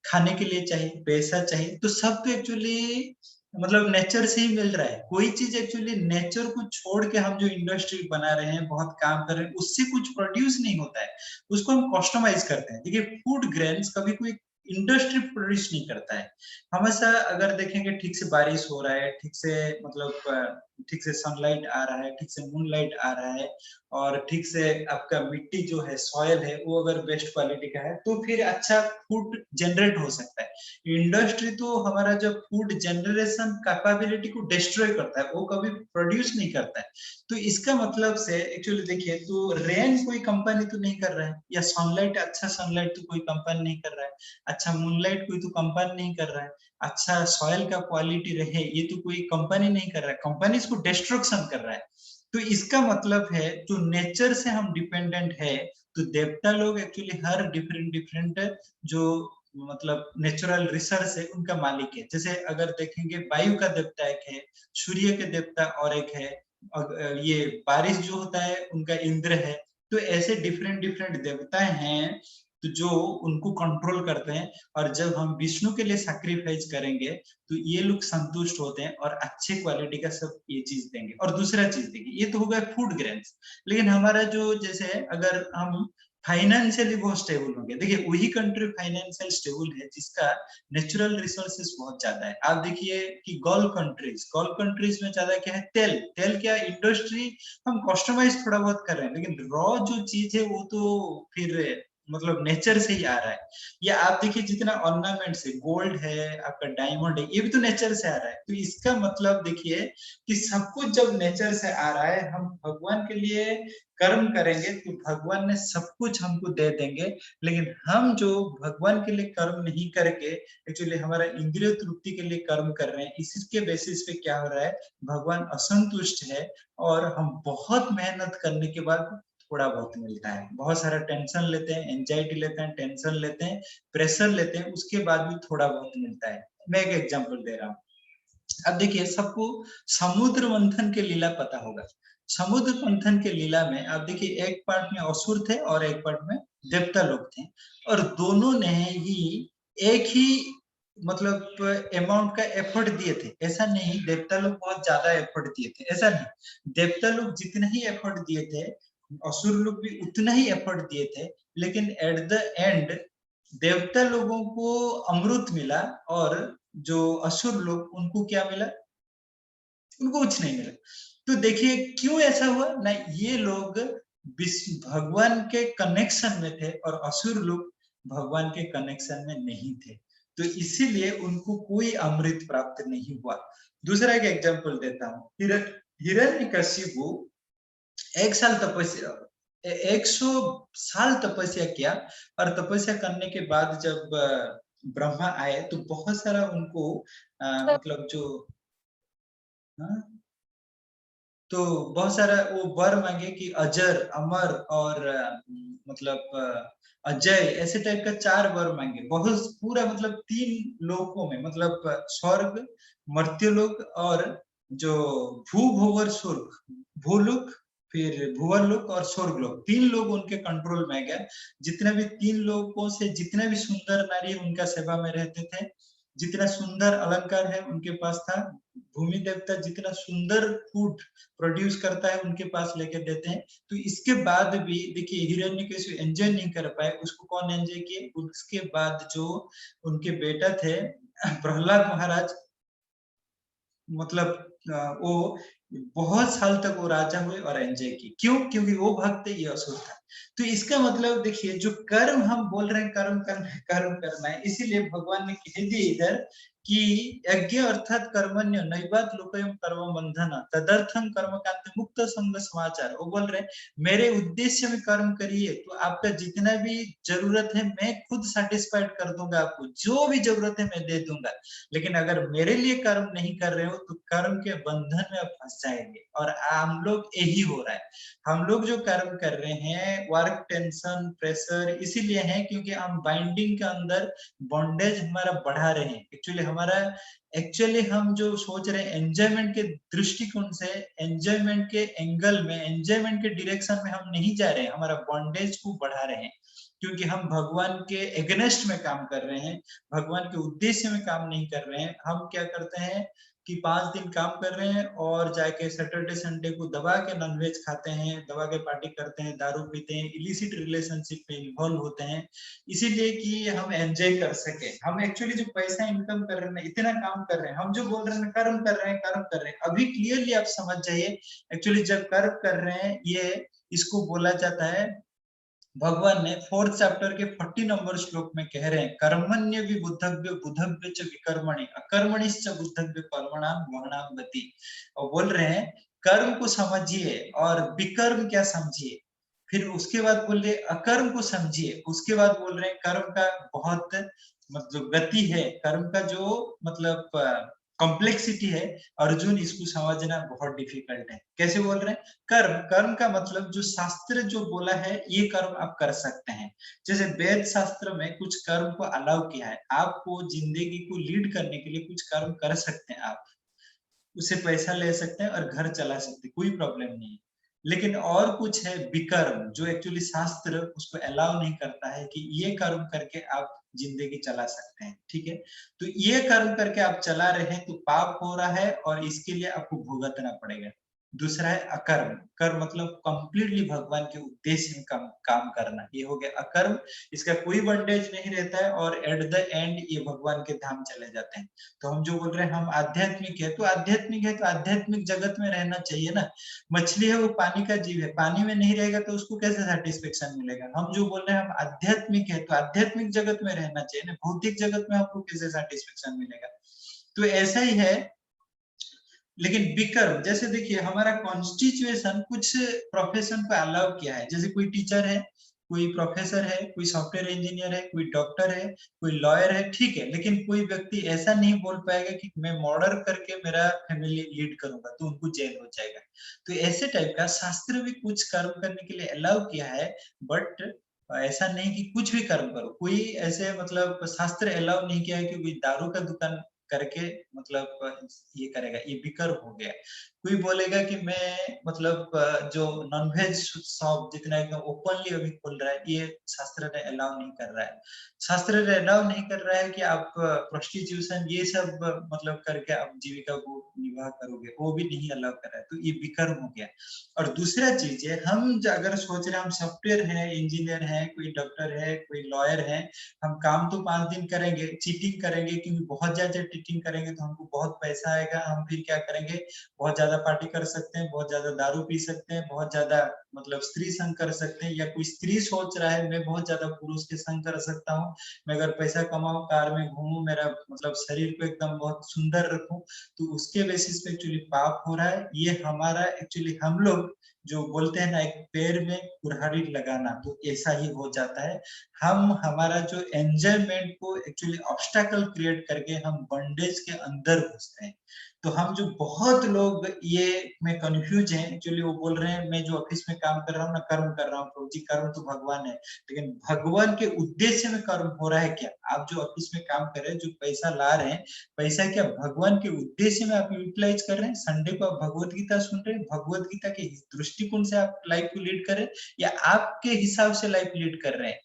खाने के लिए चाहिए, पैसा चाहिए, तो सब तो एक्चुअली मतलब नेचर से ही मिल रहा है। कोई चीज एक्चुअली नेचर को छोड़ के हम जो इंडस्ट्री बना रहे हैं, बहुत काम कर रहे हैं, उससे कुछ प्रोड्यूस नहीं होता है, उसको हम कस्टमाइज करते हैं। देखिए फूड ग्रेन्स कभी कोई इंडस्ट्री प्रोड्यूस नहीं करता है। हमेशा अगर देखेंगे ठीक से बारिश हो रहा है, ठीक से मतलब ठीक से सनलाइट आ रहा है, ठीक से मूनलाइट आ रहा है, और ठीक से आपका मिट्टी जो है, सॉयल है, वो अगर बेस्ट क्वालिटी का है, तो फिर अच्छा फूड जनरेट हो सकता है। इंडस्ट्री तो हमारा जो फूड जनरेशन कैपेबिलिटी को डिस्ट्रॉय करता है, वो कभी प्रोड्यूस नहीं करता है। तो इसका मतलब से एक्चुअली देखिए, तो रेन कोई कंपनी तो नहीं कर रहा है, या सनलाइट, अच्छा सनलाइट तो कोई कंपनी नहीं कर रहा है, अच्छा मूनलाइट कोई तो कंपनी नहीं कर रहा है, अच्छा सॉइल का क्वालिटी रहे ये तो कोई कंपनी नहीं कर रहा है, कंपनी इसको डिस्ट्रक्शन कर रहा है। तो इसका मतलब है जो नेचर से हम डिपेंडेंट है, तो देवता लोग एक्चुअली हर डिफरेंट जो मतलब नेचुरल रिसोर्स है उनका मालिक है। जैसे अगर देखेंगे वायु का देवता एक है, सूर्य के देवता और एक है, ये बारिश जो होता है उनका इंद्र है। तो ऐसे डिफरेंट देवता हैं तो जो उनको कंट्रोल करते हैं, और जब हम विष्णु के लिए सैक्रिफाइस करेंगे तो ये लोग संतुष्ट होते हैं और अच्छे क्वालिटी का सब ये चीज देंगे। और दूसरा चीज देखिए, ये तो हो गया फूड ग्रेन्स, लेकिन हमारा जो जैसे अगर हम फाइनेंशियली बहुत स्टेबल होंगे, देखिए वही कंट्री फाइनेंशियल स्टेबल है जिसका नेचुरल रिसोर्सेस बहुत ज्यादा है। आप देखिए कि गल्फ कंट्रीज में ज्यादा क्या है? तेल क्या इंडस्ट्री हम कस्टमाइज थोड़ा बहुत कर रहे हैं, लेकिन रॉ जो चीज है वो तो फिर मतलब नेचर से ही आ रहा है। या आप देखिए जितना ऑर्नामेंट्स है, गोल्ड है, आपका डायमंड है, ये भी तो नेचर से आ रहा है। तो इसका मतलब देखिए कि सब कुछ जब नेचर से आ रहा है, हम भगवान के लिए कर्म करेंगे तो भगवान ने सब कुछ हमको दे देंगे। लेकिन हम जो भगवान के लिए कर्म नहीं करके एक्चुअली हमारा इंद्रिय तृप्ति के लिए कर्म कर रहे हैं, इसके बेसिस पे क्या हो रहा है? भगवान असंतुष्ट है, और हम बहुत मेहनत करने के बाद थोड़ा बहुत मिलता है। बहुत सारा टेंशन लेते हैं, एंजाइटी लेते हैं, टेंशन लेते हैं, प्रेशर लेते हैं, उसके बाद भी थोड़ा बहुत मिलता है। मैं एक एग्जांपल दे रहा हूँ। अब देखिए सबको समुद्र मंथन के लीला पता होगा। समुद्र मंथन के लीला में आप देखिए एक पार्ट में असुर थे और एक पार्ट में देवता लोग थे, और दोनों ने ही एक ही मतलब अमाउंट का एफर्ट दिए थे। ऐसा नहीं देवता लोग बहुत ज्यादा एफर्ट दिए थे, ऐसा नहीं। देवता लोग जितना ही एफर्ट दिए थे, असुर लोग भी उतना ही एफर्ट दिए थे, लेकिन एट द एंड देवता लोगों को अमृत मिला और जो असुर लोग उनको क्या मिला? उनको कुछ नहीं मिला। तो देखिए क्यों ऐसा हुआ ना, ये लोग भगवान के कनेक्शन में थे और असुर लोग भगवान के कनेक्शन में नहीं थे, तो इसीलिए उनको कोई अमृत प्राप्त नहीं हुआ। दूसरा एक एग्जांपल देता हूँ, हिरण्यकशिपु 100 साल तपस्या किया, और तपस्या करने के बाद जब ब्रह्मा आए तो बहुत सारा उनको मतलब जो तो बहुत सारा वो वर मांगे कि अजर, अमर और मतलब अजय, ऐसे टाइप का 4 वर मांगे। बहुत पूरा मतलब 3 लोकों में, मतलब स्वर्ग, मर्त्यलोक और जो भूभुवर स्वर्ग, भूलोक, फिर भुवरलोक और स्वर्गलोक, 3 लोग उनके कंट्रोल में गया। जितने भी 3 लोगों से जितने भी सुंदर नारी उनका सेवा में रहते थे, जितना सुंदर अलंकार है उनके पास था, भूमि देवता जितना सुंदर फूड प्रोड्यूस करता है उनके पास लेके देते हैं। तो इसके बाद भी देखिए हिरण्यकशिपु एंजॉय नहीं कर पाए, उसको कौन एंजॉय किए? उसके बाद जो उनके बेटा थे प्रहलाद महाराज, मतलब वो बहुत साल तक वो राजा हुए और एंजॉय की। क्यों? क्योंकि वो भक्त ये असुर था। तो इसका मतलब देखिए जो कर्म हम बोल रहे हैं, कर्म करना है, कर्म करना है, इसीलिए भगवान ने कह दिया इधर कि यज्ञ अर्थात कर्मण्य नैवात लोकयम कर्म बंधन तदर्थम कर्मकांत मुक्त संग समाचार। वो बोल रहे मेरे उद्देश्य में कर्म करिए तो आपका जितना भी जरूरत है मैं खुद सेटिस्फाइड कर दूंगा, आपको जो भी जरूरत है मैं दे दूंगा। लेकिन अगर मेरे लिए कर्म नहीं कर रहे हो तो कर्म के बंधन में आप फंस जाएंगे। और हम लोग यही हो रहा है, हम लोग जो कर्म कर रहे हैं वर्क टेंशन प्रेशर इसीलिए है क्योंकि हम बाइंडिंग के अंदर बॉन्डेज हमारा बढ़ा रहे हैं। एक्चुअली हम जो सोच रहे हैं एंजॉयमेंट के दृष्टिकोण से, एंजॉयमेंट के एंगल में, एंजॉयमेंट के डायरेक्शन में हम नहीं जा रहे हैं, हमारा बॉन्डेज को बढ़ा रहे हैं, क्योंकि हम भगवान के एगेंस्ट में काम कर रहे हैं, भगवान के उद्देश्य में काम नहीं कर रहे हैं। हम क्या करते हैं कि 5 दिन काम कर रहे हैं और जाके सैटरडे संडे को दबा के नॉनवेज खाते हैं, दबा के पार्टी करते हैं, दारू पीते हैं, इलिसिट रिलेशनशिप में इन्वॉल्व होते हैं, इसीलिए कि हम एंजॉय कर सके। हम एक्चुअली जो पैसा इनकम कर रहे हैं, इतना काम कर रहे हैं, हम जो बोल रहे हैं कर्म कर रहे हैं, कर्म कर रहे हैं, अभी क्लियरली आप समझ जाइए एक्चुअली जब कर्म कर रहे हैं ये इसको बोला जाता है, भगवान ने 4th चैप्टर के 40 नंबर श्लोक में कह रहे हैं कर्मण्य विबुद्धव्य बुद्धव्य च विकर्मणि अकर्मणिश्च बुद्धव्य कर्मणाम वहनाम गति। और बोल रहे हैं कर्म को समझिए और विकर्म क्या समझिए, फिर उसके बाद बोल रहे अकर्म को समझिए, उसके बाद बोल रहे हैं कर्म का बहुत मतलब गति है, कर्म का जो मतलब कॉम्प्लेक्सिटी है, अर्जुन इसको समझना बहुत डिफिकल्ट है। कैसे बोल रहे हैं? कर्म, कर्म का मतलब जो शास्त्र जो बोला है ये कर्म आप कर सकते हैं। जैसे वेद शास्त्र में कुछ कर्म को अलाउ किया है, आपको जिंदगी को लीड करने के लिए कुछ कर्म कर सकते हैं, आप उससे पैसा ले सकते हैं और घर चला सकते हैं, कोई प्रॉब्लम नहीं है। लेकिन और कुछ है विकर्म जो एक्चुअली शास्त्र उसको अलाउ नहीं करता है कि ये कर्म करके आप जिंदगी चला सकते हैं, ठीक है। तो ये कर्म करके आप चला रहे हैं तो पाप हो रहा है और इसके लिए आपको भुगतना पड़ेगा। दूसरा है अकर्म, कर्म मतलब कंप्लीटली भगवान के उद्देश्य में काम करना, ये हो गया अकर्म, इसका कोई बंडेज नहीं रहता है और एट द एंड ये भगवान के धाम चले जाते हैं। तो हम जो बोल रहे हैं हम आध्यात्मिक है तो आध्यात्मिक जगत में रहना चाहिए ना। मछली है वो पानी का जीव है, पानी में नहीं रहेगा तो उसको कैसे सेटिस्फेक्शन मिलेगा। हम जो बोल रहे हैं हम आध्यात्मिक है तो आध्यात्मिक जगत में रहना चाहिए ना, भौतिक जगत में आपको कैसे सेटिस्फेक्शन मिलेगा। तो ऐसा ही है। लेकिन विकर्म जैसे देखिए हमारा कॉन्स्टिट्यूशन कुछ प्रोफेशन को अलाउ किया है, जैसे कोई टीचर है, कोई प्रोफेसर है, कोई सॉफ्टवेयर इंजीनियर है, कोई डॉक्टर है, कोई लॉयर है, ठीक है। लेकिन कोई व्यक्ति ऐसा नहीं बोल पाएगा कि मैं मर्डर करके मेरा फैमिली लीड करूंगा, तो उनको जेल हो जाएगा। तो ऐसे टाइप का शास्त्र भी कुछ कर्म करने के लिए अलाउ किया है, बट ऐसा नहीं कि कुछ भी कर्म करो। कोई ऐसे मतलब शास्त्र अलाउ नहीं किया है कि कोई दारू का दुकान करके मतलब ये करेगा, ये बिकर हो गया। कोई बोलेगा कि मैं मतलब जो नॉनवेज शॉप जितना एकदम ओपनली अभी खोल रहा है, ये शास्त्र ने अलाउ नहीं कर रहा है। शास्त्र ने अलाउ नहीं कर रहा है कि आप प्रोस्टिट्यूशन ये सब मतलब करके आप जीविका को निर्वाह करोगे, वो भी नहीं अलाउ कर रहा है, तो ये बिकर हो गया। और दूसरा चीज है, हम अगर सोच रहे हैं हम सॉफ्टवेयर है, इंजीनियर है, कोई डॉक्टर है, कोई लॉयर है, हम काम तो 5 दिन करेंगे, चीटिंग करेंगे, क्योंकि बहुत ज्यादा चीटिंग करेंगे तो हमको बहुत पैसा आएगा, हम फिर क्या करेंगे, बहुत ज्यादा पार्टी कर सकते हैं, बहुत ज्यादा दारू पी सकते हैं, बहुत ज्यादा मतलब स्त्री संग कर सकते हैं, या कोई स्त्री सोच रहा है मैं बहुत ज्यादा पुरुष के संग कर सकता हूँ, मैं अगर पैसा कमाऊं, कार में घूमूं, मेरा मतलब शरीर को एकदम बहुत सुंदर रखूं, तो उसके बेसिस पे एक्चुअली पाप हो रहा है। ये हमारा एक्चुअली हम लोग जो बोलते हैं ना, एक पैर में कुल्हाड़ी लगाना, तो ऐसा ही हो जाता है। हम हमारा जो एंजॉयमेंट को एक्चुअली ऑब्स्टेकल क्रिएट करके हम बॉन्डेज के अंदर घुसते हैं। तो हम जो बहुत लोग ये में कंफ्यूज हैं, एक्चुअली वो बोल रहे हैं मैं जो ऑफिस में काम कर रहा हूँ ना, कर्म कर रहा हूँ प्रभु जी, कर्म तो भगवान है, लेकिन भगवान के उद्देश्य में कर्म हो रहा है क्या? आप जो ऑफिस में काम कर रहे हैं, जो पैसा ला रहे हैं, पैसा क्या भगवान के उद्देश्य में आप यूटिलाइज कर रहे हैं? संडे को आप भगवत गीता सुन रहे हैं, भगवत गीता के दृष्टिकोण से आप लाइफ को लीड कर रहे हैं, या आपके हिसाब से लाइफ लीड कर रहे हैं,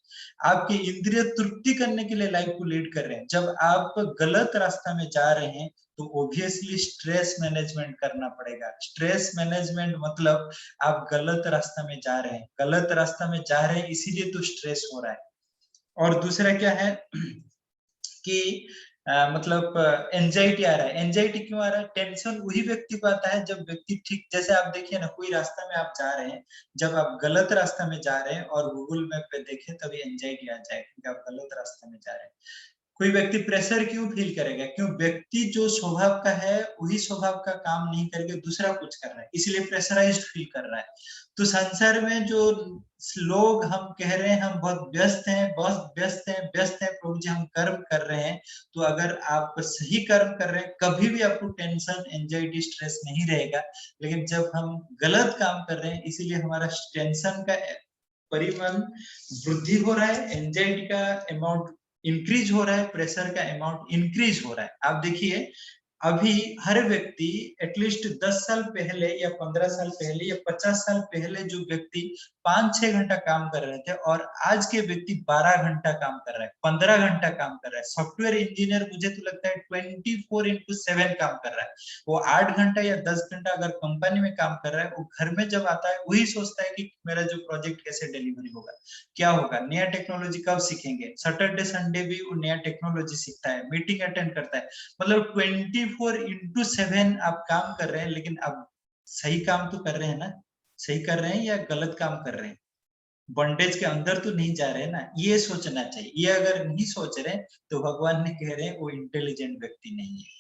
आपके इंद्रिय तृप्ति करने के लिए लाइफ को लीड कर रहे हैं? जब आप गलत रास्ता में जा रहे हैं तो ऑब्वियसली स्ट्रेस मैनेजमेंट करना पड़ेगा। स्ट्रेस मैनेजमेंट मतलब आप गलत रास्ता में जा रहे हैं, गलत रास्ता में जा रहे हैं इसीलिए तो स्ट्रेस हो रहा है। और दूसरा क्या है कि मतलब एंजाइटी आ रहा है। एंजाइटी क्यों आ रहा है? टेंशन वही व्यक्ति को आता है जब व्यक्ति ठीक, जैसे आप देखिए ना, कोई रास्ता में आप जा रहे हैं, जब आप गलत रास्ता में जा रहे हैं और गूगल मैप पे देखें तभी एंजाइटी आ जाए, क्योंकि आप गलत रास्ते में जा रहे हैं। कोई व्यक्ति प्रेशर क्यों फील करेगा? क्यों? व्यक्ति जो स्वभाव का है वही स्वभाव का काम नहीं करके दूसरा कुछ कर रहा है, इसलिए प्रेशराइज्ड फील कर रहा है। तो संसार में जो लोग हम कह रहे हैं हम बहुत व्यस्त हैं, बहुत व्यस्त हैं, व्यस्त हैं प्रभु जी, हम कर्म कर रहे हैं, तो अगर आप सही कर्म कर रहे हैं कभी भी आपको टेंशन, एंजाइटी, स्ट्रेस नहीं रहेगा। लेकिन जब हम गलत काम कर रहे हैं इसीलिए हमारा टेंशन का परिमाण वृद्धि हो रहा है, एंजाइटी का अमाउंट इंक्रीज हो रहा है, प्रेशर का अमाउंट इंक्रीज हो रहा है। आप देखिए अभी हर व्यक्ति एटलीस्ट 10 साल पहले या 15 साल पहले या 50 साल पहले जो व्यक्ति 5-6 घंटा काम कर रहे थे और आज के व्यक्ति 12 घंटा काम कर रहा है, 15 घंटा काम कर रहा है। सॉफ्टवेयर इंजीनियर मुझे तो लगता है 24/7 काम कर रहा है। वो 8 घंटा या 10 घंटा अगर कंपनी में काम कर रहा है, वो घर में जब आता है वही सोचता है कि मेरा जो प्रोजेक्ट कैसे डिलीवरी होगा, क्या होगा, नया टेक्नोलॉजी कब सीखेंगे। सैटरडे संडे भी वो नया टेक्नोलॉजी सीखता है, मीटिंग अटेंड करता है। मतलब 24/7 आप काम कर रहे हैं, लेकिन आप सही काम तो कर रहे हैं ना? सही कर रहे हैं या गलत काम कर रहे हैं? बॉन्डेज के अंदर तो नहीं जा रहे हैं ना, ये सोचना चाहिए। ये अगर नहीं सोच रहे तो भगवान ने कह रहे हैं वो इंटेलिजेंट व्यक्ति नहीं है,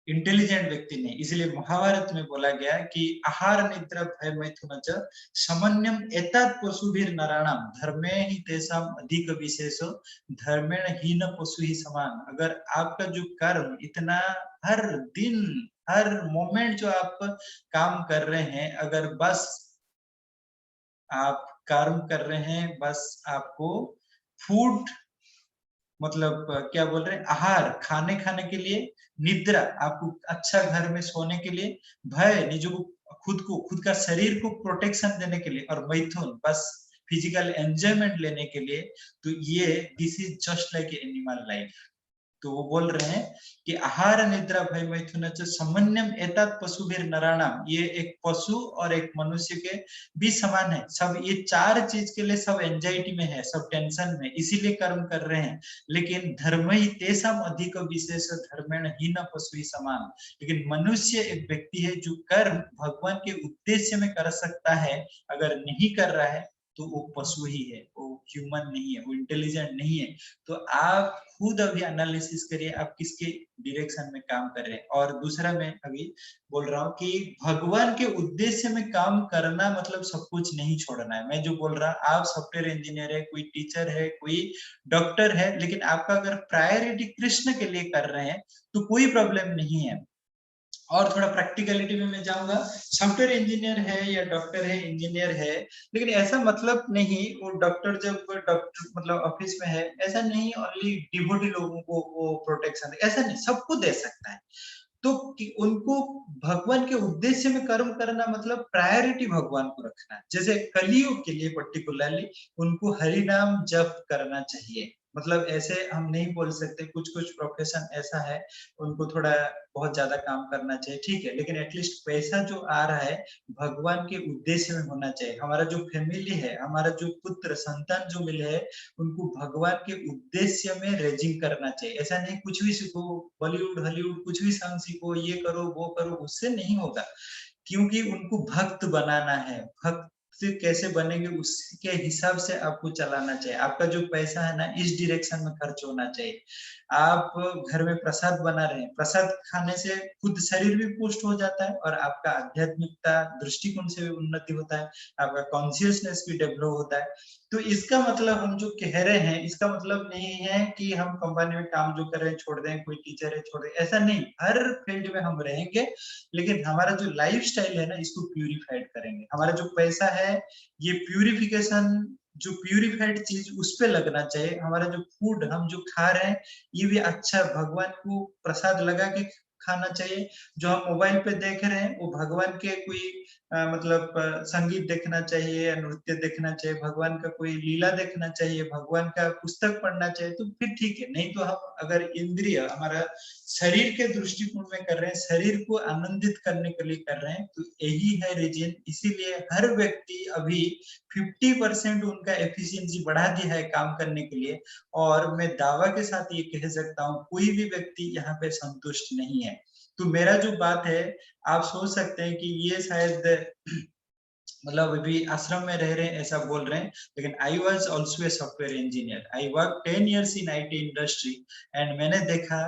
इंटेलिजेंट व्यक्ति नहीं। इसलिए महाभारत में बोला गया कि आहार निद्रा भय मैथुन च समन्यम एतत् पशुभिर नराणाम धर्मे ही तेषाम अधिक विशेषो धर्मेण हीन पशु ही समान। अगर आपका जो कर्म इतना हर दिन हर मोमेंट जो आप काम कर रहे हैं, अगर बस आप कर्म कर रहे हैं, बस आपको फूड मतलब क्या बोल रहे हैं, आहार खाने के लिए, निद्रा आपको अच्छा घर में सोने के लिए, भय निजों को खुद का शरीर को प्रोटेक्शन देने के लिए, और मैथुन बस फिजिकल एंजॉयमेंट लेने के लिए। तो ये this is just like animal life. तो वो बोल रहे हैं कि आहार निद्रा भय मैथुन च समन्वयम एतत् पशुभिर नराणाम, ये एक पशु और एक मनुष्य के भी समान है। सब ये चार चीज के लिए सब एंजाइटी में है, सब टेंशन में, इसीलिए कर्म कर रहे हैं। लेकिन धर्म ही तेषाम अधिक विशेष धर्मेण हीन पशु ही समान। लेकिन मनुष्य एक व्यक्ति है जो कर्म भगवान के उद्देश्य में कर सकता है, अगर नहीं कर रहा है तो वो पशु ही है, वो ह्यूमन नहीं है, वो इंटेलिजेंट नहीं है। तो आप खुद अभी एनालिसिस करिए आप किसके डायरेक्शन में काम कर रहे हैं। और दूसरा मैं अभी बोल रहा हूँ कि भगवान के उद्देश्य में काम करना मतलब सब कुछ नहीं छोड़ना है। मैं जो बोल रहा हूँ, आप सॉफ्टवेयर इंजीनियर है, कोई टीचर है, कोई डॉक्टर है, लेकिन आपका अगर प्रायोरिटी कृष्ण के लिए कर रहे हैं तो कोई प्रॉब्लम नहीं है। और थोड़ा प्रैक्टिकलिटी में मैं जाऊंगा। सॉफ्टवेयर इंजीनियर है या डॉक्टर है, इंजीनियर है, लेकिन ऐसा मतलब नहीं वो डॉक्टर जब डॉक्टर मतलब ऑफिस में है, ऐसा नहीं ओनली डिवोटी लोगों को वो प्रोटेक्शन दे, ऐसा नहीं, सबको दे सकता है। तो कि उनको भगवान के उद्देश्य में कर्म करना मतलब प्रायोरिटी भगवान को रखना। जैसे कलियुग के लिए पर्टिकुलरली उनको हरि नाम जप करना चाहिए। मतलब ऐसे हम नहीं बोल सकते, कुछ कुछ प्रोफेशन ऐसा है उनको थोड़ा बहुत ज्यादा काम करना चाहिए, ठीक है, लेकिन एटलीस्ट पैसा जो आ रहा है भगवान के उद्देश्य में होना चाहिए। हमारा जो फैमिली है, हमारा जो पुत्र संतान जो मिले है, उनको भगवान के उद्देश्य में रेजिंग करना चाहिए। ऐसा नहीं कुछ भी सीखो, बॉलीवुड हॉलीवुड कुछ भी सॉन्ग सीखो, ये करो वो करो, उससे नहीं होगा। क्योंकि उनको भक्त बनाना है। भक्त कैसे बनेंगे उसके हिसाब से आपको चलाना चाहिए। आपका जो पैसा है ना, इस डायरेक्शन में खर्च होना चाहिए। आप घर में प्रसाद बना रहे हैं, प्रसाद खाने से खुद शरीर भी पुष्ट हो जाता है और आपका आध्यात्मिकता दृष्टिकोण से भी उन्नति होता है, आपका कॉन्शियसनेस भी डेवलप होता है। तो इसका मतलब हम जो कह रहे हैं, इसका मतलब नहीं है कि हम कंपनी में काम जो कर रहे हैं छोड़ दें, कोई टीचर है छोड़ दें, ऐसा नहीं। हर फील्ड में हम रहेंगे, लेकिन हमारा जो लाइफ स्टाइल है ना, इसको प्यूरिफाइड करेंगे। हमारा जो पैसा है ये प्यूरिफिकेशन, जो प्यूरिफाइड चीज उस पे लगना चाहिए। हमारा जो फूड हम जो खा रहे हैं ये भी अच्छा भगवान को प्रसाद लगा के खाना चाहिए। जो हम मोबाइल पे देख रहे हैं वो भगवान के कोई मतलब संगीत देखना चाहिए, नृत्य देखना चाहिए, भगवान का कोई लीला देखना चाहिए, भगवान का पुस्तक पढ़ना चाहिए, तो फिर ठीक है। नहीं तो हम अगर इंद्रिय हमारा शरीर के दृष्टिकोण में कर रहे हैं, शरीर को आनंदित करने के लिए कर रहे हैं, तो यही है रीजन। इसीलिए हर व्यक्ति अभी 50% उनका एफिशिएंसी बढ़ा दिया है काम करने के लिए। और मैं दावा के साथ ये कह सकता हूँ कोई भी व्यक्ति यहाँ पे संतुष्ट नहीं है। तो मेरा जो बात है, आप सोच सकते हैं कि ये शायद मतलब अभी आश्रम में रह रहे हैं ऐसा बोल रहे हैं, लेकिन I was also a software engineer. I work 10 years in IT industry and मैंने देखा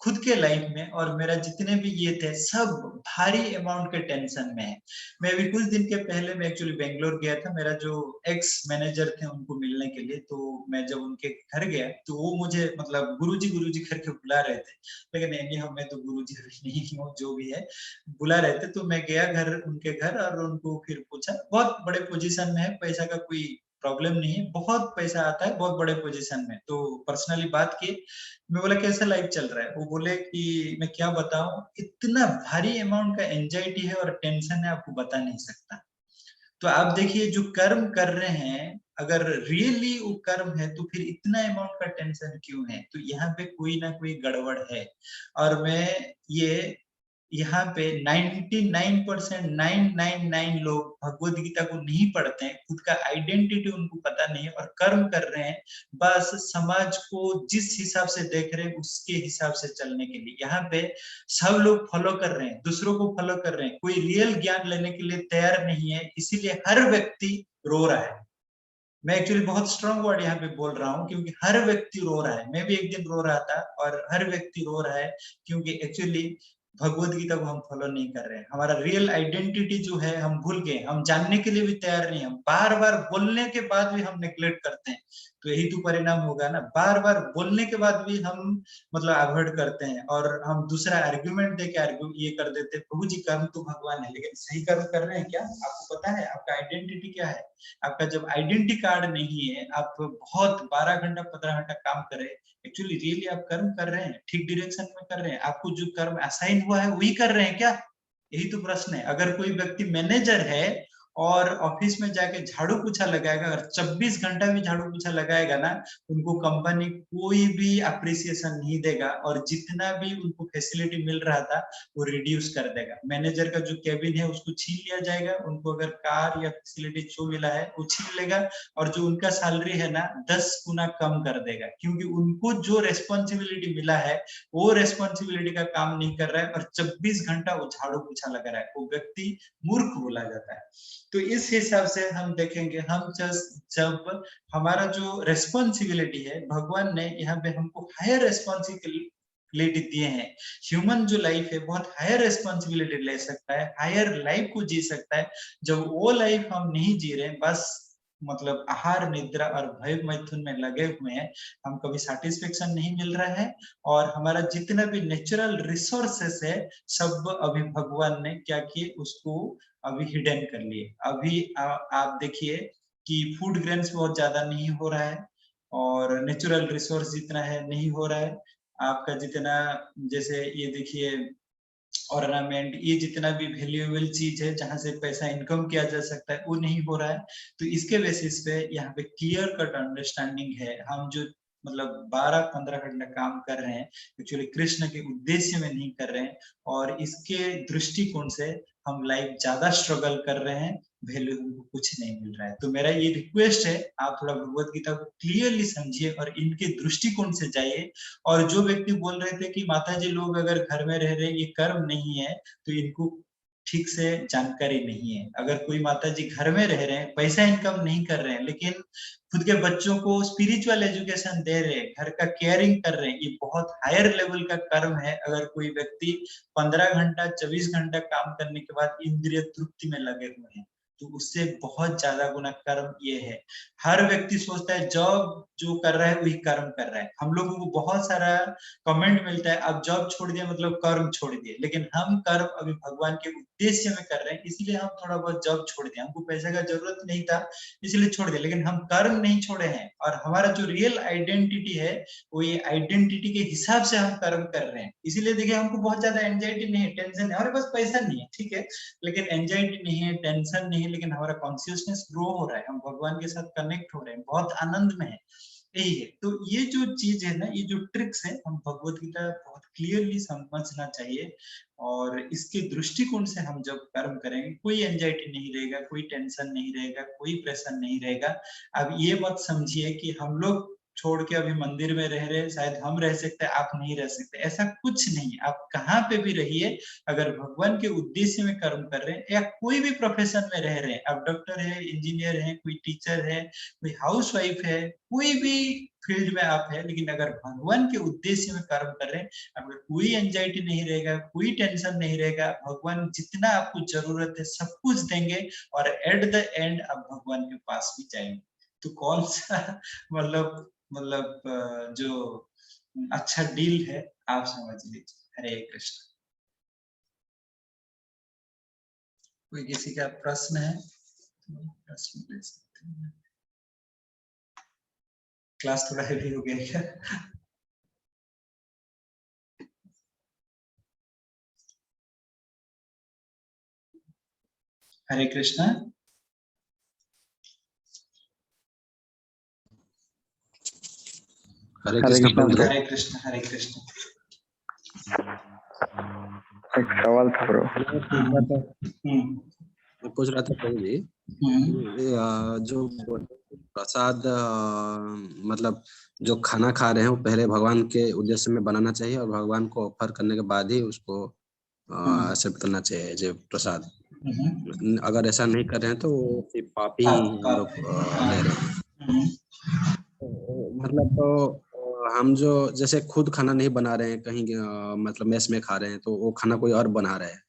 खुद के लाइफ में, और मेरा जितने भी ये थे सब भारी अमाउंट के टेंशन में है। मैं अभी कुछ दिन के पहले मैं एक्चुअली बेंगलोर गया था, मेरा जो एक्स मैनेजर थे उनको मिलने के लिए। तो मैं जब उनके घर गया तो वो मुझे मतलब गुरुजी करके बुला रहे थे, लेकिन नहीं हम, मैं तो गुरुजी नहीं हूँ, जो भी है बुला रहे थे। तो मैं गया घर, उनके घर, और उनको फिर पूछा। बहुत बड़े पोजीशन में है, पैसा का कोई प्रॉब्लम नहीं है, बहुत पैसा आता है, बहुत बड़े पोजीशन में। तो पर्सनली बात की, मैं बोला कैसा लाइफ चल रहा है। वो बोले कि मैं क्या बताऊं, इतना भारी अमाउंट का एंजाइटी है और टेंशन है, आपको बता नहीं सकता। तो आप देखिए जो कर्म कर रहे हैं, अगर रियली वो कर्म है तो फिर इतना अमाउंट का टेंशन क्यों है? तो यहाँ पे कोई ना कोई गड़बड़ है। और मैं ये यहाँ पे 99% 999 लोग भगवत गीता को नहीं पढ़ते हैं, खुद का आइडेंटिटी उनको पता नहीं है और कर्म कर रहे हैं बस समाज को जिस हिसाब से देख रहे हैं उसके हिसाब से चलने के लिए। यहाँ पे सब लोग फॉलो कर रहे हैं, दूसरों को फॉलो कर रहे हैं, कोई रियल ज्ञान लेने के लिए तैयार नहीं है, इसीलिए हर व्यक्ति रो रहा है। मैं एक्चुअली बहुत स्ट्रॉन्ग वर्ड यहाँ पे बोल रहा हूँ क्योंकि हर व्यक्ति रो रहा है। मैं भी एक दिन रो रहा था और हर व्यक्ति रो रहा है क्योंकि एक्चुअली भगवत गीता को हम फॉलो नहीं कर रहे हैं। हमारा रियल आइडेंटिटी जो है हम भूल गए, हम जानने के लिए भी तैयार नहीं, हम बार बार बोलने के बाद भी हम नेग्लेक्ट करते हैं। तो यही तो परिणाम होगा ना, बार बार बोलने के बाद भी हम मतलब अवॉइड करते हैं और हम दूसरा आर्ग्यूमेंट देके आर्ग्यू ये कर देते हैं, प्रभु जी कर्म तो भगवान है, लेकिन सही कर्म कर रहे हैं क्या? आपको पता है आपका आइडेंटिटी क्या है? आपका जब आइडेंटिटी कार्ड नहीं है, आप बहुत 12 घंटा 15 घंटा काम करें, एक्चुअली रियली आप कर्म कर रहे हैं, ठीक डायरेक्शन में कर रहे हैं, आपको जो कर्म असाइन हुआ है वही कर रहे हैं क्या? यही तो प्रश्न है। अगर कोई व्यक्ति मैनेजर है और ऑफिस में जाके झाड़ू पोछा लगाएगा, अगर 24 घंटा भी झाड़ू पोछा लगाएगा ना, उनको कंपनी कोई भी अप्रिसिएशन नहीं देगा और जितना भी उनको फैसिलिटी मिल रहा था वो रिड्यूस कर देगा। मैनेजर का जो केबिन है उसको छीन लिया जाएगा, उनको अगर कार या फैसिलिटी जो मिला है वो छीन लेगा और जो उनका सैलरी है ना 10 गुना कम कर देगा, क्योंकि उनको जो रेस्पॉन्सिबिलिटी मिला है वो रेस्पॉन्सिबिलिटी का काम नहीं कर रहा है और 24 घंटा वो झाड़ू पोछा लगा रहा है। वो व्यक्ति मूर्ख बोला जाता है। तो इस हिसाब से हम देखेंगे, हम जब हमारा जो रेस्पॉन्सिबिलिटी है, भगवान ने यहाँ पे हमको हायर रेस्पॉन्सिबिलिटी दिए हैं। ह्यूमन जो लाइफ है बहुत हायर रेस्पॉन्सिबिलिटी ले सकता है, हायर लाइफ को जी सकता है। जब वो लाइफ हम नहीं जी रहे, बस मतलब आहार निद्रा और भय मैथुन में लगे हुए हैं, हम कभी सेटिस्फेक्शन नहीं मिल रहा है, और हमारा जितना भी नेचुरल रिसोर्सेस है सब अभी भगवान ने क्या किए, उसको अभी हिडन कर लिए। अभी आप देखिए कि फूड ग्रेन्स बहुत ज्यादा नहीं हो रहा है, और नेचुरल रिसोर्स जितना है नहीं हो रहा है आपका, जितना जैसे ये देखिए ऑर्नामेंट, ये जितना भी वैल्यूएबल चीज है जहां से पैसा इनकम किया जा सकता है वो नहीं हो रहा है। तो इसके बेसिस पे यहाँ पे क्लियर कट अंडरस्टैंडिंग है, हम जो मतलब 12-15 घंटा काम कर रहे हैं एक्चुअली कृष्ण के उद्देश्य में नहीं कर रहे हैं, और इसके दृष्टिकोण से हम लाइफ ज्यादा स्ट्रगल कर रहे हैं, वैल्यू हमको कुछ नहीं मिल रहा है। तो मेरा ये रिक्वेस्ट है, आप थोड़ा भगवत गीता को क्लियरली समझिए और इनके दृष्टिकोण से जाइए। और जो व्यक्ति बोल रहे थे कि माता जी लोग अगर घर में रह रहे ये कर्म नहीं है, तो इनको ठीक से जानकारी नहीं है। अगर कोई माता जी घर में रह रहे हैं, पैसा इनकम नहीं कर रहे हैं, लेकिन खुद के बच्चों को स्पिरिचुअल एजुकेशन दे रहे हैं, घर का केयरिंग कर रहे हैं, ये बहुत हायर लेवल का कर्म है। अगर कोई व्यक्ति 15 घंटा 24 घंटा काम करने के बाद इंद्रिय तृप्ति में लगे हुए हैं, तो उससे बहुत ज्यादा गुना कर्म ये है। हर व्यक्ति सोचता है जॉब जो कर रहा है वही कर्म कर रहा है। हम लोगों को बहुत सारा कमेंट मिलता है आप जॉब छोड़ दिया मतलब कर्म छोड़ दिए, लेकिन हम कर्म अभी भगवान के उद्देश्य में कर रहे हैं, इसलिए हम थोड़ा बहुत जॉब छोड़ दिया। हमको पैसे का जरूरत नहीं था इसलिए छोड़ दिया, लेकिन हम कर्म नहीं छोड़े हैं। और हमारा जो रियल आइडेंटिटी है वो ये आइडेंटिटी के हिसाब से हम कर्म कर रहे हैं। इसीलिए देखिए हमको बहुत ज्यादा एंजाइटी नहीं है, टेंशन नहीं, हमारे पास पैसा नहीं है ठीक है, लेकिन एंजाइटी नहीं है, टेंशन नहीं है, लेकिन हमारा कॉन्शियसनेस ग्रो हो रहा है, हम भगवान के साथ कनेक्ट हो रहे हैं, बहुत आनंद में है। यही है। तो ये जो चीज है ना, ये जो ट्रिक्स है, हम भगवत गीता बहुत क्लियरली समझना चाहिए, और इसके दृष्टिकोण से हम जब कर्म करेंगे कोई एंजाइटी नहीं रहेगा, कोई टेंशन नहीं रहेगा, कोई प्रेशर नहीं रहेगा। अब ये मत समझिए कि हम लोग छोड़ के अभी मंदिर में रह रहे हैं, शायद हम रह सकते हैं आप नहीं रह सकते, ऐसा कुछ नहीं। आप कहाँ पे भी रहिए, अगर भगवान के उद्देश्य में कर्म कर रहे हैं, या कोई भी प्रोफेशन में रह रहे हैं, आप डॉक्टर है, इंजीनियर है, कोई टीचर है, कोई हाउसवाइफ है, कोई भी फील्ड में आप है, लेकिन अगर भगवान के उद्देश्य में कर्म कर रहे हैं, आपको कोई एंजाइटी नहीं रहेगा, कोई टेंशन नहीं रहेगा। भगवान जितना आपको जरूरत है सब कुछ देंगे, और एट द एंड आप भगवान के पास भी जाएंगे। तो कौन सा मतलब जो अच्छा डील है आप समझ लीजिए। हरे कृष्ण। कोई किसी का प्रश्न है तो प्रश्न ले सकते हैं। क्लास थोड़ा हेवी हो गया क्या? हरे कृष्णा। हरे कृष्ण प्रभु जी। हरे कृष्ण हरे कृष्ण। एक सवाल था ब्रो। मैं पूछ रहा था प्रभु जी, जो प्रसाद मतलब जो खाना खा रहे हैं वो पहले भगवान के उद्देश्य में बनाना चाहिए, और भगवान को ऑफर करने के बाद ही उसको एक्सेप्ट करना चाहिए जो प्रसाद। अगर ऐसा नहीं कर रहे हैं तो सिर्फ पापी हम लोग ले रहे हैं। मतलब तो हम जो जैसे खुद खाना नहीं बना रहे हैं, कहीं मतलब मेस में खा रहे हैं, तो वो खाना कोई और बना रहे हैं,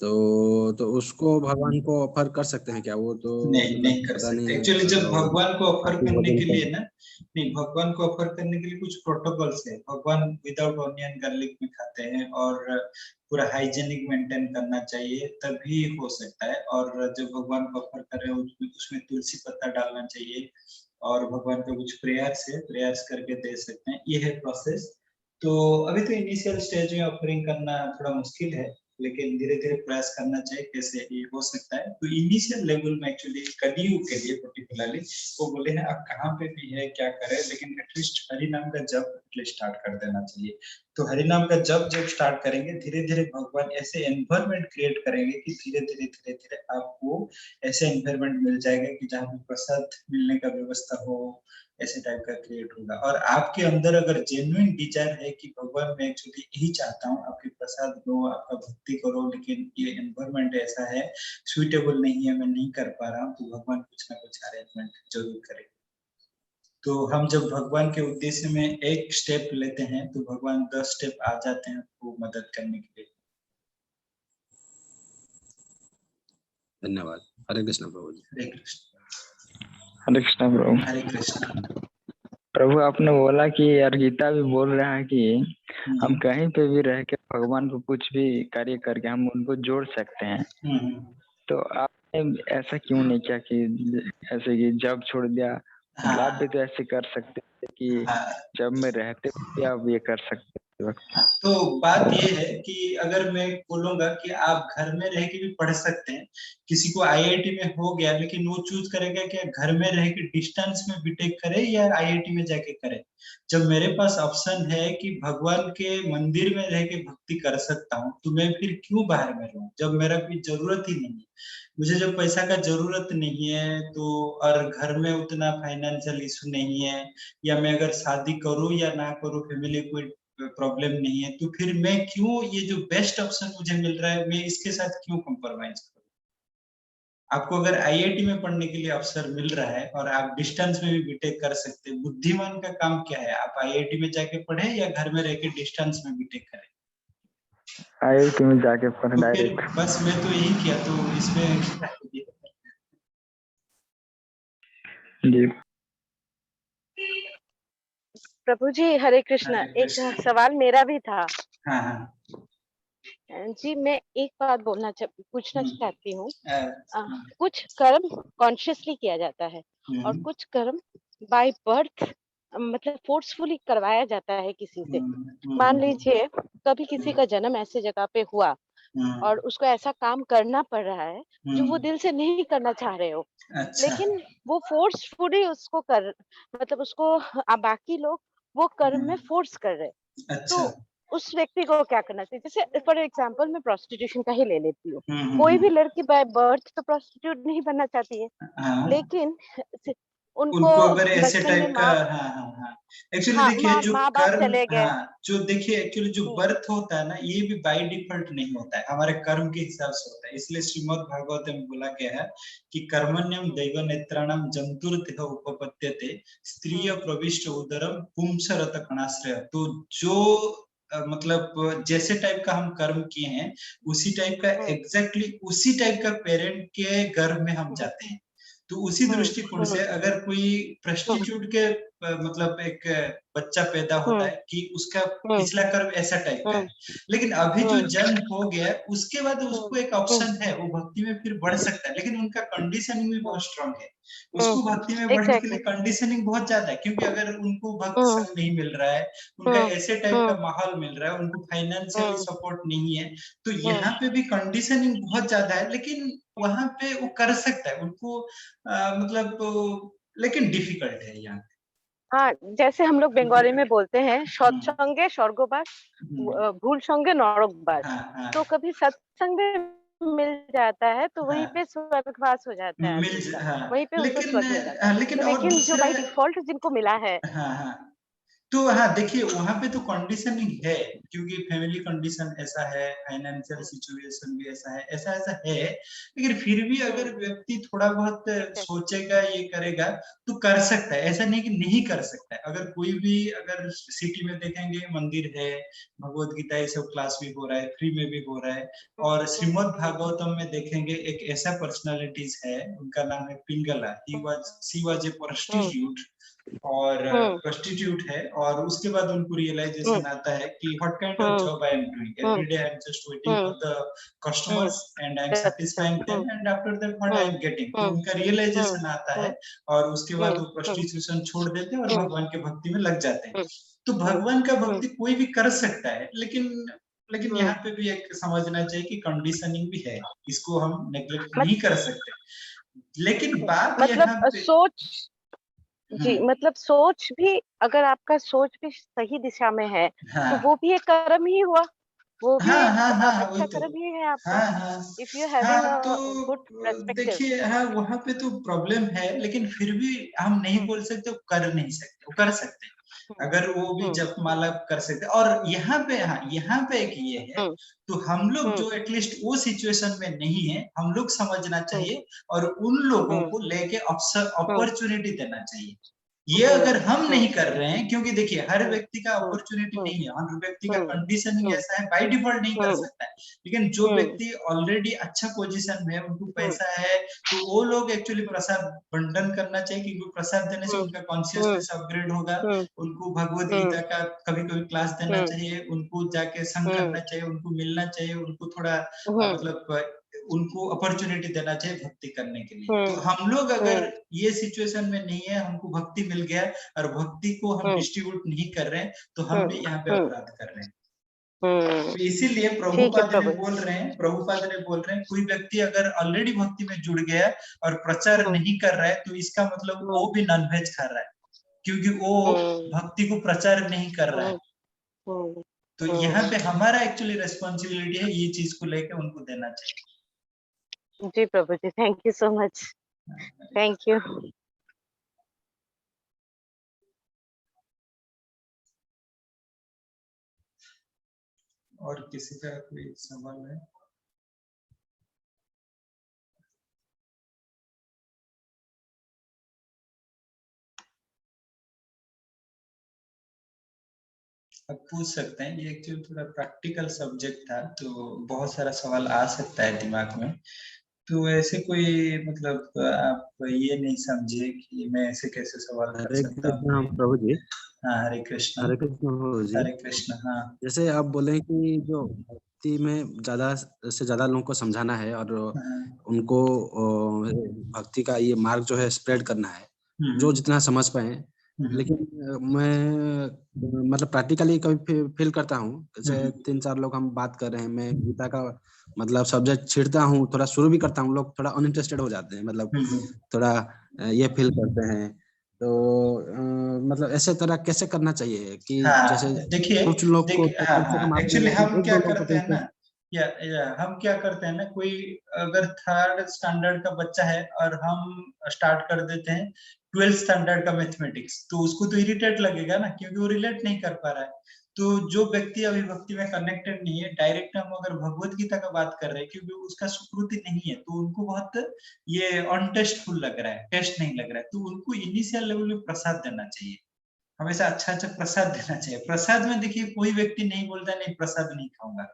तो उसको भगवान को ऑफर कर सकते हैं क्या? वो तो नहीं कर सकते। एक्चुअली जब भगवान को ऑफर करने के लिए ना, नहीं, भगवान को ऑफर करने के लिए कुछ प्रोटोकॉल्स है। भगवान विदाउट ऑनियन गार्लिक में खाते हैं, और पूरा हाइजीनिक मेंटेन करना चाहिए, तभी हो सकता है। और जब भगवान को ऑफर कर रहे हो उसमें तुलसी पत्ता डालना चाहिए, और भगवान को कुछ प्रेयर्स करके दे सकते हैं। ये है प्रोसेस। तो अभी तो इनिशियल स्टेज में ऑफरिंग करना थोड़ा मुश्किल है, लेकिन धीरे धीरे प्रयास करना चाहिए, कैसे ये हो सकता है। तो इनिशियल लेवल में एक्चुअली कलियुग के लिए पर्टिकुलरली वो बोले हैं आप कहाँ पे भी है क्या करें, लेकिन एटलीस्ट हरि नाम का जप एटलीस्ट स्टार्ट कर देना चाहिए। तो हरि नाम का जप जब स्टार्ट करेंगे, धीरे धीरे भगवान ऐसे एनवायरमेंट क्रिएट करेंगे कि धीरे धीरे आपको ऐसे एनवायरमेंट मिल जाएगा कि जहाँ पे प्रसाद मिलने का व्यवस्था हो, ऐसे टाइप का क्रिएट होगा। और आपके अंदर अगर जेन्युइन डिजायर है कि भगवान मैं एक्चुअली यही चाहता हूँ आपके प्रसाद लो, आपका भक्ति करो, लेकिन ये एनवायरमेंट ऐसा है, सुइटेबल नहीं है, मैं नहीं कर पा रहा हूँ, तो भगवान कुछ ना कुछ अरेंजमेंट जरूर करें। तो हम जब भगवान के उद्देश्य में एक स्टेप लेते हैं, तो भगवान 10 स्टेप आ जाते हैं आपको मदद करने के लिए। धन्यवाद। हरे कृष्ण प्रभु जी। हरे कृष्ण। हरे कृष्ण प्रभु। हरे कृष्ण। प्रभु आपने बोला कि यार गीता भी बोल रहा है कि हम कहीं पे भी रह के भगवान को कुछ भी कार्य करके हम उनको जोड़ सकते हैं। तो आपने ऐसा क्यों नहीं किया कि ऐसे कि जब छोड़ दिया, मतलब आप भी तो ऐसे कर सकते थे कि जब मैं रहते हुए आप ये कर सकते थे। तो बात ये है कि अगर मैं बोलूंगा कि आप घर में रह के भी पढ़ सकते हैं, किसी को आईआईटी में हो गया लेकिन वो चूज करेगा कि घर में रह के डिस्टेंस में बीटेक करे या आईआईटी में जाके करे। जब मेरे पास ऑप्शन है कि भगवान के मंदिर में रह के भक्ति कर सकता हूँ, तो मैं फिर क्यों बाहर में रहूं जब मेरा कोई जरूरत ही नहीं है। मुझे जब पैसा का जरूरत नहीं है तो, और घर में उतना फाइनेंशियल इशू नहीं है, या मैं अगर शादी करूं या ना करूं, फैमिली कोई प्रॉब्लम नहीं है, तो फिर मैं क्यों, ये जो बेस्ट ऑप्शन मुझे मिल रहा है मैं इसके साथ क्यों कॉम्प्रोमाइज करूं। आपको अगर आईआईटी में पढ़ने के लिए अवसर मिल रहा है और आप डिस्टेंस में भी बीटेक कर सकते हैं, बुद्धिमान का काम क्या है, आप आईआईटी में जाके पढ़े या घर में रह के डिस्टेंस में बीटेक करें। आईआईटी में जाके पढ़ तो फिर डायरेक्ट। बस मैं तो यही किया, तो इसमें जी प्रभु जी हरे कृष्ण। हरे एक कृष्ण। सवाल मेरा भी था। हाँ हाँ जी मैं एक बात पूछना हम्म, चाहती हूँ। हम्म, कुछ कर्म कॉन्शियसली किया जाता है और कुछ कर्म बाय बर्थ मतलब फोर्सफुली करवाया जाता है किसी से। मान लीजिए कभी किसी का जन्म ऐसे जगह पे हुआ और उसको ऐसा काम करना पड़ रहा है जो वो दिल से नहीं करना चाह रहे हो, अच्छा लेकिन वो फोर्सफुली उसको कर मतलब उसको बाकी लोग वो कर्म में फोर्स कर रहे हैं। अच्छा तो उस व्यक्ति को क्या करना चाहिए? जैसे फॉर एग्जांपल मैं प्रोस्टिट्यूशन का ही ले लेती हूँ। हम्म, कोई भी लड़की बाय बर्थ तो प्रोस्टिट्यूट नहीं बनना चाहती है, हाँ लेकिन उनको उनको अगर ऐसे बचपन में टाइप का, माँ हाँ हाँ हाँ एक्चुअली हाँ देखिए माँ जो माँ बाप कर्म, चले गए। हाँ जो देखिए एक्चुअली जो हम्म, बर्थ होता है ना, ये भी बाय डिफॉल्ट नहीं होता है, हमारे कर्म के हिसाब से होता है। इसलिए श्रीमद् भागवत में बोला गया है कि कर्मण्यम दैव नेत्राणाम जंतुर्देह उपपद्यते स्त्रिय प्रविष्ट उदरम पुंसरत कणाश्रय। तो जो मतलब जैसे टाइप का हम कर्म किए हैं उसी टाइप का, एग्जैक्टली उसी टाइप का पेरेंट के गर्भ में हम जाते हैं। तो उसी दृष्टिकोण से अगर कोई प्रस्टिट्यूट के मतलब एक बच्चा पैदा होता है कि उसका पिछला कर्म ऐसा टाइप का है, लेकिन अभी जो जन्म हो गया उसके बाद उसको एक ऑप्शन है, वो भक्ति में फिर बढ़ सकता है, लेकिन उनका कंडीशनिंग भी बहुत स्ट्रांग है। उसको भक्ति में बढ़ने के लिए एग्जैक्टली। कंडीशनिंग बहुत ज्यादा है, क्योंकि अगर उनको भक्त संग नहीं मिल रहा है, उनका ऐसे टाइप का माहौल मिल रहा है, उनको फाइनेंशियली सपोर्ट नहीं है, तो यहाँ पे भी कंडीशनिंग बहुत ज्यादा है। लेकिन वहां पे वो कर सकता है, उनको मतलब लेकिन डिफिकल्ट है यहाँ। हाँ जैसे हम लोग बंगाली में बोलते हैं सत्संगे स्वर्गवास भूल संगे नरकवास। हाँ हाँ तो कभी सत्संग में मिल जाता है तो वहीं हाँ पे स्वर्गवास हो जाता है आदमी का, हाँ वहीं पे उसको लेकिन स्वर्ग मिल जाता है। लेकिन और लेकिन जो दूसरा, बाई डिफॉल्ट जिनको मिला है हाँ हाँ तो हाँ देखिए वहां पे तो कंडीशनिंग है, क्योंकि फैमिली कंडीशन ऐसा है, फाइनेंशियल सिचुएशन भी ऐसा है, ऐसा ऐसा है। लेकिन फिर भी अगर व्यक्ति थोड़ा बहुत सोचेगा, ये करेगा तो कर सकता है, ऐसा नहीं कि नहीं कर सकता है। अगर कोई भी, अगर सिटी में देखेंगे मंदिर है, भगवत गीता ये सब क्लास भी हो रहा है, फ्री में भी हो रहा है। और श्रीमद् भागवतम में देखेंगे एक ऐसा पर्सनालिटीज है, उनका नाम है Pingala. She was a prostitute और प्रोस्टिट्यूट है, और उसके बाद उनको रियलाइजेशन आता है कि what kind of job I am doing, every day I am just waiting for the customers and I am satisfying them and after that what I am getting. तो उनका रियलाइजेशन आता है और उसके बाद वो प्रोस्टिट्यूशन छोड़ देते हैं और भगवान के भक्ति में लग जाते हैं। तो भगवान का भक्ति कोई भी कर सकता है, लेकिन यहाँ पे भी एक समझना चाहिए कि कंडीशनिंग भी है, इसको हम नेग्लेक्ट नहीं कर सकते। लेकिन बात यहाँ मतलब पे, सोच जी मतलब सोच भी, अगर आपका सोच भी सही दिशा में है तो हाँ वो भी एक कर्म ही हुआ, वो भी हाँ एक हाँ हाँ वही अच्छा तो, कर्म ही है आपका। हाँ हाँ इफ यू हैविंग हाँ तो अ गुड पर्सपेक्टिव। देखिए हाँ वहां पे तो प्रॉब्लम है, लेकिन फिर भी हम नहीं बोल सकते वो कर नहीं सकते, वो कर सकते हैं अगर वो भी जप माला कर सकते। और यहाँ पे, हाँ यहाँ पे एक ये है, तो हम लोग जो एटलीस्ट वो सिचुएशन में नहीं है, हम लोग समझना चाहिए और उन लोगों को लेके अवसर अपॉर्चुनिटी देना चाहिए। ये अगर हम नहीं कर रहे हैं, क्योंकि देखिए हर व्यक्ति का अपॉर्चुनिटी नहीं है, हर व्यक्ति का कंडीशन ही ऐसा है, बाय डिफॉल्ट नहीं कर सकता है। लेकिन जो व्यक्ति ऑलरेडी अच्छा पोजीशन में है, उनको पैसा है, तो वो लोग एक्चुअली प्रसाद बंटन करना चाहिए, क्योंकि प्रसाद देने से उनका कॉन्शियसनेस अपग्रेड होगा। उनको भगवत गीता का कभी कभी क्लास देना चाहिए, उनको जाके संग करना चाहिए, उनको मिलना चाहिए, उनको थोड़ा मतलब उनको अपॉर्चुनिटी देना चाहिए भक्ति करने के लिए। तो हम लोग अगर ये सिचुएशन में नहीं है, हमको भक्ति मिल गया और भक्ति को हम डिस्ट्रीब्यूट नहीं कर रहे हैं, तो हम भी यहाँ पे अपराध कर रहे हैं। तो इसीलिए प्रभुपाद ने बोल रहे हैं कोई व्यक्ति अगर ऑलरेडी भक्ति में जुड़ गया और प्रचार नहीं कर रहा है, तो इसका मतलब वो भी नॉनवेज खा रहा है, क्योंकि वो भक्ति को प्रचार नहीं कर रहा है। तो यहाँ पे हमारा एक्चुअली रेस्पॉन्सिबिलिटी है ये चीज को लेकर उनको देना चाहिए। जी प्रभु जी, thank you so much, thank you. और किसी का कोई सवाल है? अब पूछ सकते हैं, ये एक्चुअली थोड़ा प्रैक्टिकल सब्जेक्ट था, तो बहुत सारा सवाल आ सकता है दिमाग में। तो ऐसे कोई मतलब आप ये नहीं समझे कि मैं ऐसे कैसे सवाल कर सकता हूँ। प्रभु जी। हाँ, हरे कृष्ण। हरे कृष्ण प्रभु जी। हरे कृष्ण। हाँ, जैसे आप बोले कि जो भक्ति में ज्यादा से ज्यादा लोगों को समझाना है और उनको भक्ति का ये मार्ग जो है स्प्रेड करना है, जो जितना समझ पाए। लेकिन मैं मतलब प्रैक्टिकली कभी फील करता हूँ, जैसे 3-4 लोग हम बात कर रहे हैं, मैं गीता का मतलब सब्जेक्ट छेड़ता हूँ, थोड़ा शुरू भी करता हूँ, लोग थोड़ा अनइंटरेस्टेड हो जाते हैं, मतलब थोड़ा ये फील करते हैं। तो मतलब ऐसे तरह कैसे करना चाहिए कि जैसे देखिए कुछ लोग को एक्चुअली हम क्या करते हैं ना, या हम क्या करते हैं ना, कोई अगर 3rd स्टैंडर्ड का बच्चा है और हम स्टार्ट कर देते हैं 12th स्टैंडर्ड का मैथमेटिक्स, तो उसको तो इरिटेट लगेगा ना, क्योंकि वो रिलेट नहीं कर पा रहा है। तो जो व्यक्ति अभी भक्ति में कनेक्टेड नहीं है, डायरेक्ट हम अगर भगवत गीता का बात कर रहे हैं, क्योंकि उसका सुकृति नहीं है, तो उनको बहुत ये अनटेस्टफुल लग रहा है, टेस्ट नहीं लग रहा है, तो उनको इनिशियल लेवल में प्रसाद देना चाहिए, हमेशा अच्छा अच्छा प्रसाद देना चाहिए। प्रसाद में देखिए कोई व्यक्ति नहीं बोलता नहीं प्रसाद नहीं खाऊंगा,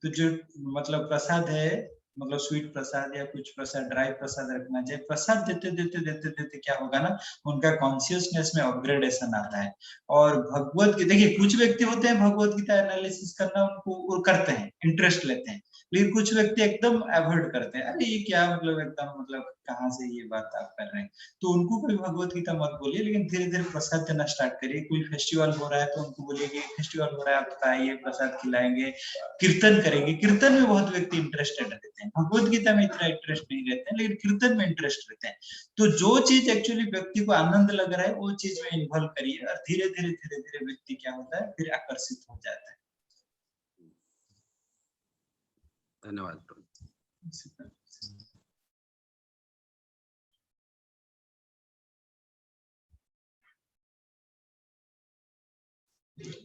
तो जो मतलब प्रसाद है, मतलब स्वीट प्रसाद या कुछ प्रसाद, ड्राई प्रसाद रखना चाहिए। प्रसाद देते देते देते देते क्या होगा ना, उनका कॉन्शियसनेस में अपग्रेडेशन आता है। और भगवत गीता, देखिए कुछ व्यक्ति होते हैं भगवत गीता एनालिसिस करना उनको वो करते हैं, इंटरेस्ट लेते हैं, लेकिन कुछ व्यक्ति एकदम अवॉइड करते हैं, अरे ये क्या मतलब एकदम मतलब कहाँ से ये बात आप कर रहे हैं। तो उनको कोई भगवत गीता मत बोलिए, लेकिन धीरे धीरे प्रसाद देना स्टार्ट करिए। कोई फेस्टिवल हो रहा है तो उनको बोलिए कि फेस्टिवल हो रहा है, आप खाइए, प्रसाद खिलाएंगे, कीर्तन करेंगे। कीर्तन में बहुत व्यक्ति इंटरेस्टेड रहते हैं, भगवत गीता में इतना इंटरेस्ट नहीं रहते हैं, लेकिन कीर्तन में इंटरेस्ट रहते हैं। तो जो चीज एक्चुअली व्यक्ति को आनंद लग रहा है वो चीज में इन्वॉल्व करिए, और धीरे धीरे व्यक्ति क्या होता है फिर आकर्षित हो जाता है। धन्यवाद।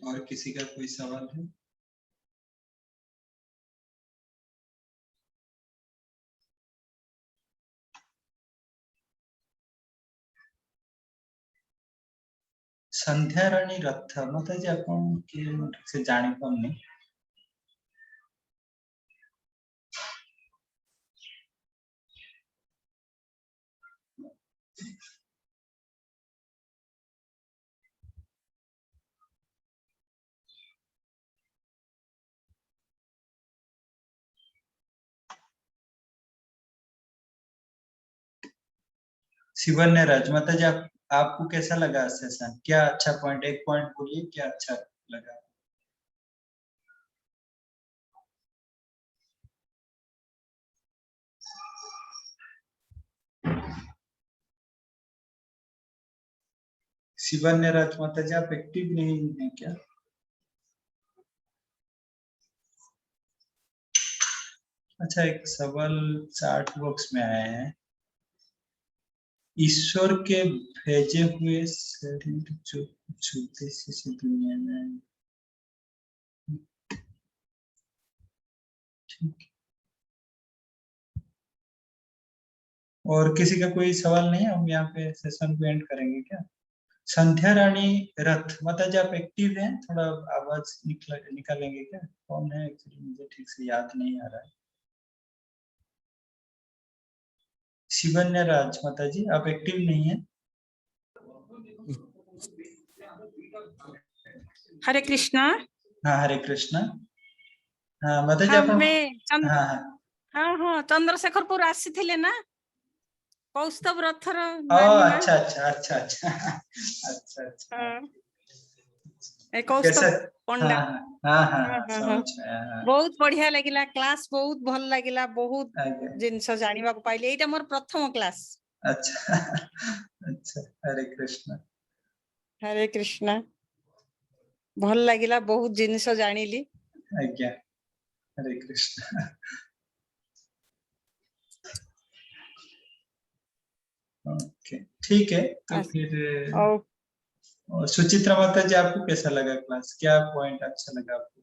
और किसी का कोई सवाल है? संध्या रानी रथ मतलब जे आपन के ठीक से जानि पाउनी। शिवन्य राज माता जी, आपको कैसा लगा सेशन? क्या अच्छा पॉइंट, एक पॉइंट बोलिए क्या अच्छा लगा? शिवन्य राज माता जी, आप एक्टिव नहीं है क्या? अच्छा, एक सवाल चैट बॉक्स में आया है, ईश्वर के भेजे हुए शरीर जो कुछ उद्देश्य से दुनिया में, ठीक। और किसी का कोई सवाल नहीं है? हम यहाँ पे सेशन को एंड करेंगे क्या? संध्या रानी रथ, माता जी आप एक्टिव हैं? थोड़ा आवाज निकालेंगे क्या? कौन है एक्चुअली मुझे ठीक से याद नहीं आ रहा है। शिवन्या राज माता जी आप एक्टिव नहीं है? हरे कृष्णा। हाँ हरे कृष्णा। हाँ माता जी आप हाँ हाँ हाँ चंद्रशेखरपुर आसी ना कौस्तभ रथर अच्छा अच्छा अच्छा अच्छा अच्छा अच्छा कौस्तभ पंडा। हाँ हाँ हाँ समझ में। बहुत बढ़िया लगिला क्लास, बहुत भल लगिला, बहुत जिनस जानिबा को पाइले। एटा मोर प्रथम क्लास। अच्छा अच्छा हरे कृष्णा। हरे कृष्णा भल लगिला, बहुत जिनस जानिली। आज्ञा हरे कृष्णा। ओके ठीक है तो फिर सुचित्रा माता जी आपको कैसा लगा क्लास? क्या पॉइंट अच्छा लगा आपको?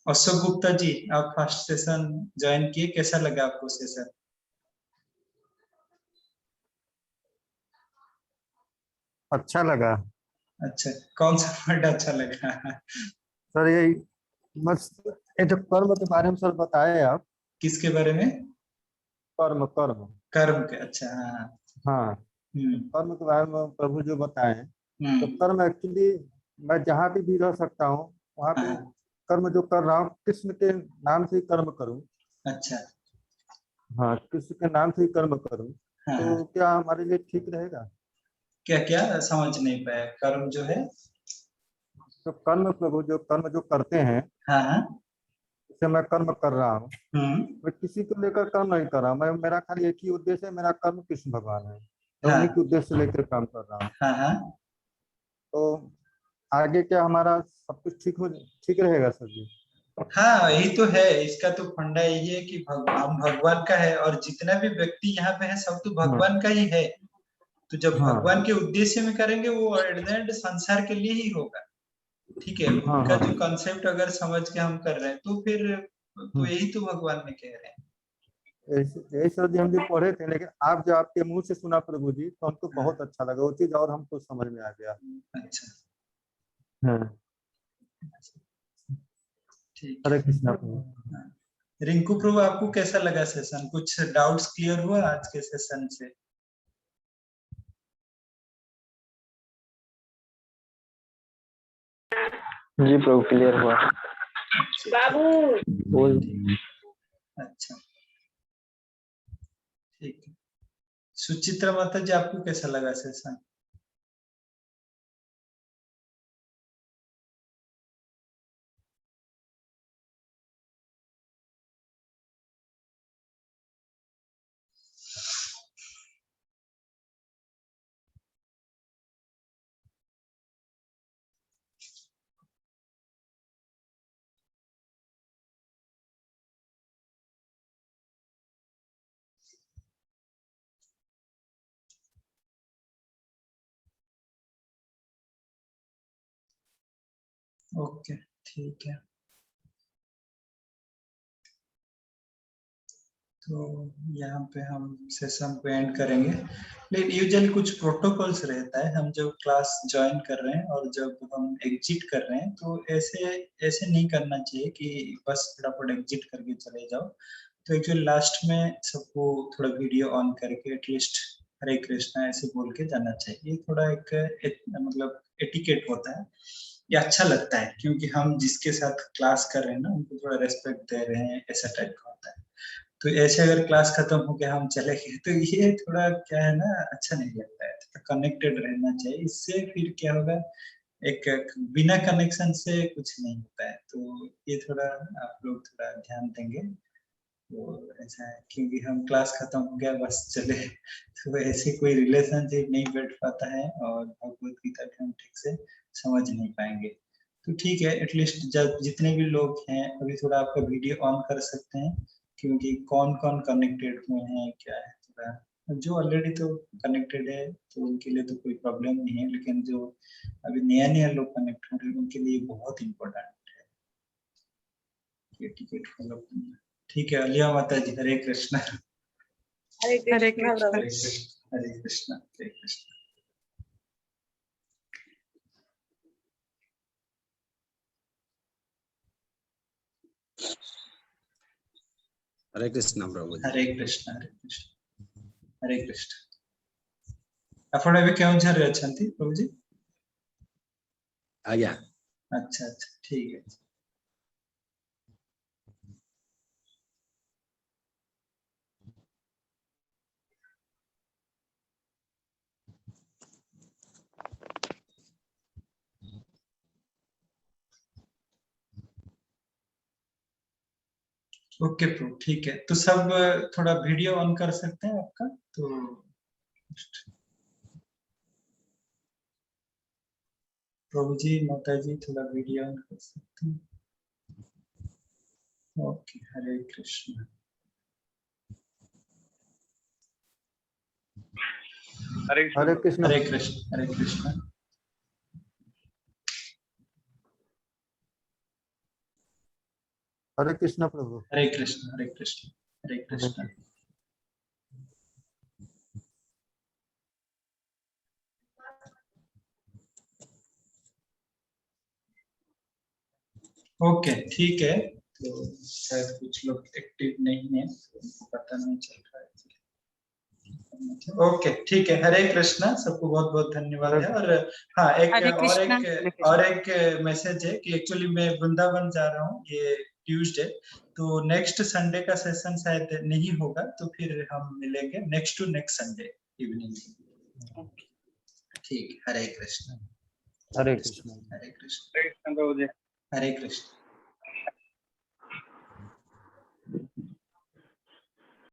अशोक गुप्ता जी आप फर्स्ट सेशन ज्वाइन किए, कैसा लगा आपको सेशन? अच्छा लगा। अच्छा कौन सा पॉइंट अच्छा लगा? सर ये बस ये जो कर्म के बारे में सर बताए आप। किसके बारे में? कर्म कर्म कर्म के, अच्छा हाँ कर्म के बारे में प्रभु जो बताए, तो कर्म एक्चुअली मैं जहाँ भी रह सकता हूँ वहाँ पे कर्म जो कर रहा हूँ कृष्ण के नाम से ही कर्म करूँ। अच्छा हाँ कृष्ण के नाम से ही कर्म करूँ तो क्या हमारे लिए ठीक रहेगा? क्या क्या समझ नहीं पाया? कर्म जो है तो कर्म प्रभु जो कर्म जो करते हैं, जैसे मैं कर्म कर रहा हूँ, मैं किसी को लेकर कर्म नहीं कर रहा, मैं मेरा खाली एक ही उद्देश्य है, मेरा कर्म कृष्ण भगवान है, तो उन्हीं के उद्देश्य से लेकर काम कर रहा हूँ। तो आगे क्या हमारा सब कुछ ठीक रहेगा सर जी? हाँ यही तो है, इसका तो फंडा यही है कि हम भगवान का है और जितना भी व्यक्ति यहाँ पे है सब तो भगवान का ही है। तो जब भगवान के उद्देश्य में करेंगे वो एट द एंड संसार के लिए ही होगा। ठीक है उनका जो कंसेप्ट अगर समझ के हम कर रहे हैं तो फिर तो यही तो भगवान में कह रहे हैं। यही सर जी हम भी पढ़े थे, लेकिन आप जो आपके मुंह से सुना प्रभु जी तो हमको बहुत अच्छा लगा वो चीज और हमको समझ में आ गया। अच्छा ठीक हरे कृष्णा। रिंकू प्रभु आपको कैसा लगा सेशन? कुछ डाउट्स क्लियर हुआ आज के सेशन से? जी प्रभु क्लियर हुआ। बाबू बोल। अच्छा ठीक है। सुचित्रा माता जी आपको कैसा लगा सेशन? ओके ठीक है। तो यहाँ पे हम सेशन को एंड करेंगे, लेकिन यूजुअली कुछ प्रोटोकॉल्स रहता है। हम जब क्लास ज्वाइन कर रहे हैं और जब हम एग्जिट कर रहे हैं तो ऐसे नहीं करना चाहिए कि बस फटाफट एग्जिट करके चले जाओ। तो एक्चुअली लास्ट में सबको थोड़ा वीडियो ऑन करके एटलीस्ट हरे कृष्णा ऐसे बोल के जाना चाहिए। ये थोड़ा एक मतलब एटिकेट होता है, ये अच्छा लगता है क्योंकि हम जिसके साथ क्लास कर रहे हैं ना उनको थोड़ा रेस्पेक्ट दे रहे हैं, ऐसा टाइप का होता है। तो ऐसे अगर क्लास खत्म हो गया हम चले गए तो ये थोड़ा क्या है ना अच्छा नहीं लगता है। थोड़ा कनेक्टेड रहना चाहिए, इससे फिर क्या होगा एक बिना कनेक्शन से कुछ नहीं होता है। तो ये थोड़ा आप लोग थोड़ा ध्यान देंगे। तो ऐसा है क्योंकि हम क्लास खत्म हो गया बस चले तो ऐसे कोई रिलेशनशिप नहीं बैठ पाता है और भगवत गीता भी हम ठीक से समझ नहीं पाएंगे। तो ठीक है एटलीस्ट जब जितने भी लोग हैं अभी थोड़ा आपका वीडियो ऑन कर सकते हैं क्योंकि कौन कौन कनेक्टेड हुए हैं क्या है। थोड़ा जो ऑलरेडी तो कनेक्टेड है तो उनके लिए तो कोई प्रॉब्लम नहीं है, लेकिन जो अभी नया नया लोग कनेक्टेड है उनके लिए बहुत इम्पोर्टेंट है ये टिकट फॉलो करना। ठीक है, अलिया माता जी, हरे कृष्णा। हरे कृष्णा प्रभु। हरे कृष्णा, हरे कृष्णा, हरे कृष्णा। हरे कृष्णा प्रभु जी। हरे कृष्णा, हरे कृष्णा, हरे कृष्णा। आपण अभी केउंझर रे अछंती प्रभु जी? आ गया। अच्छा अच्छा, ठीक है। ओके प्रभु, ठीक है। तो सब थोड़ा वीडियो ऑन कर सकते हैं आपका? तो प्रभु जी, माता जी, थोड़ा वीडियो ऑन कर सकते हैं? ओके, हरे कृष्ण। हरे कृष्ण। हरे कृष्ण, हरे कृष्ण। हरे कृष्ण प्रभु। हरे कृष्ण, हरे कृष्ण, हरे कृष्ण। ओके, ठीक है। तो शायद कुछ लोग एक्टिव नहीं है, तो पता नहीं चल रहा है। ओके, ठीक है। हरे कृष्णा, सबको बहुत बहुत धन्यवाद है। और हाँ, हरे कृष्णा। और एक मैसेज है कि एक्चुअली मैं वृंदावन जा रहा हूँ ये ट्यूसडे, तो नेक्स्ट संडे का सेशन शायद नहीं होगा, तो फिर हम मिलेंगे next to next Sunday evening. ठीक, हरे कृष्ण। हरे कृष्ण। हरे कृष्ण, हरे कृष्ण।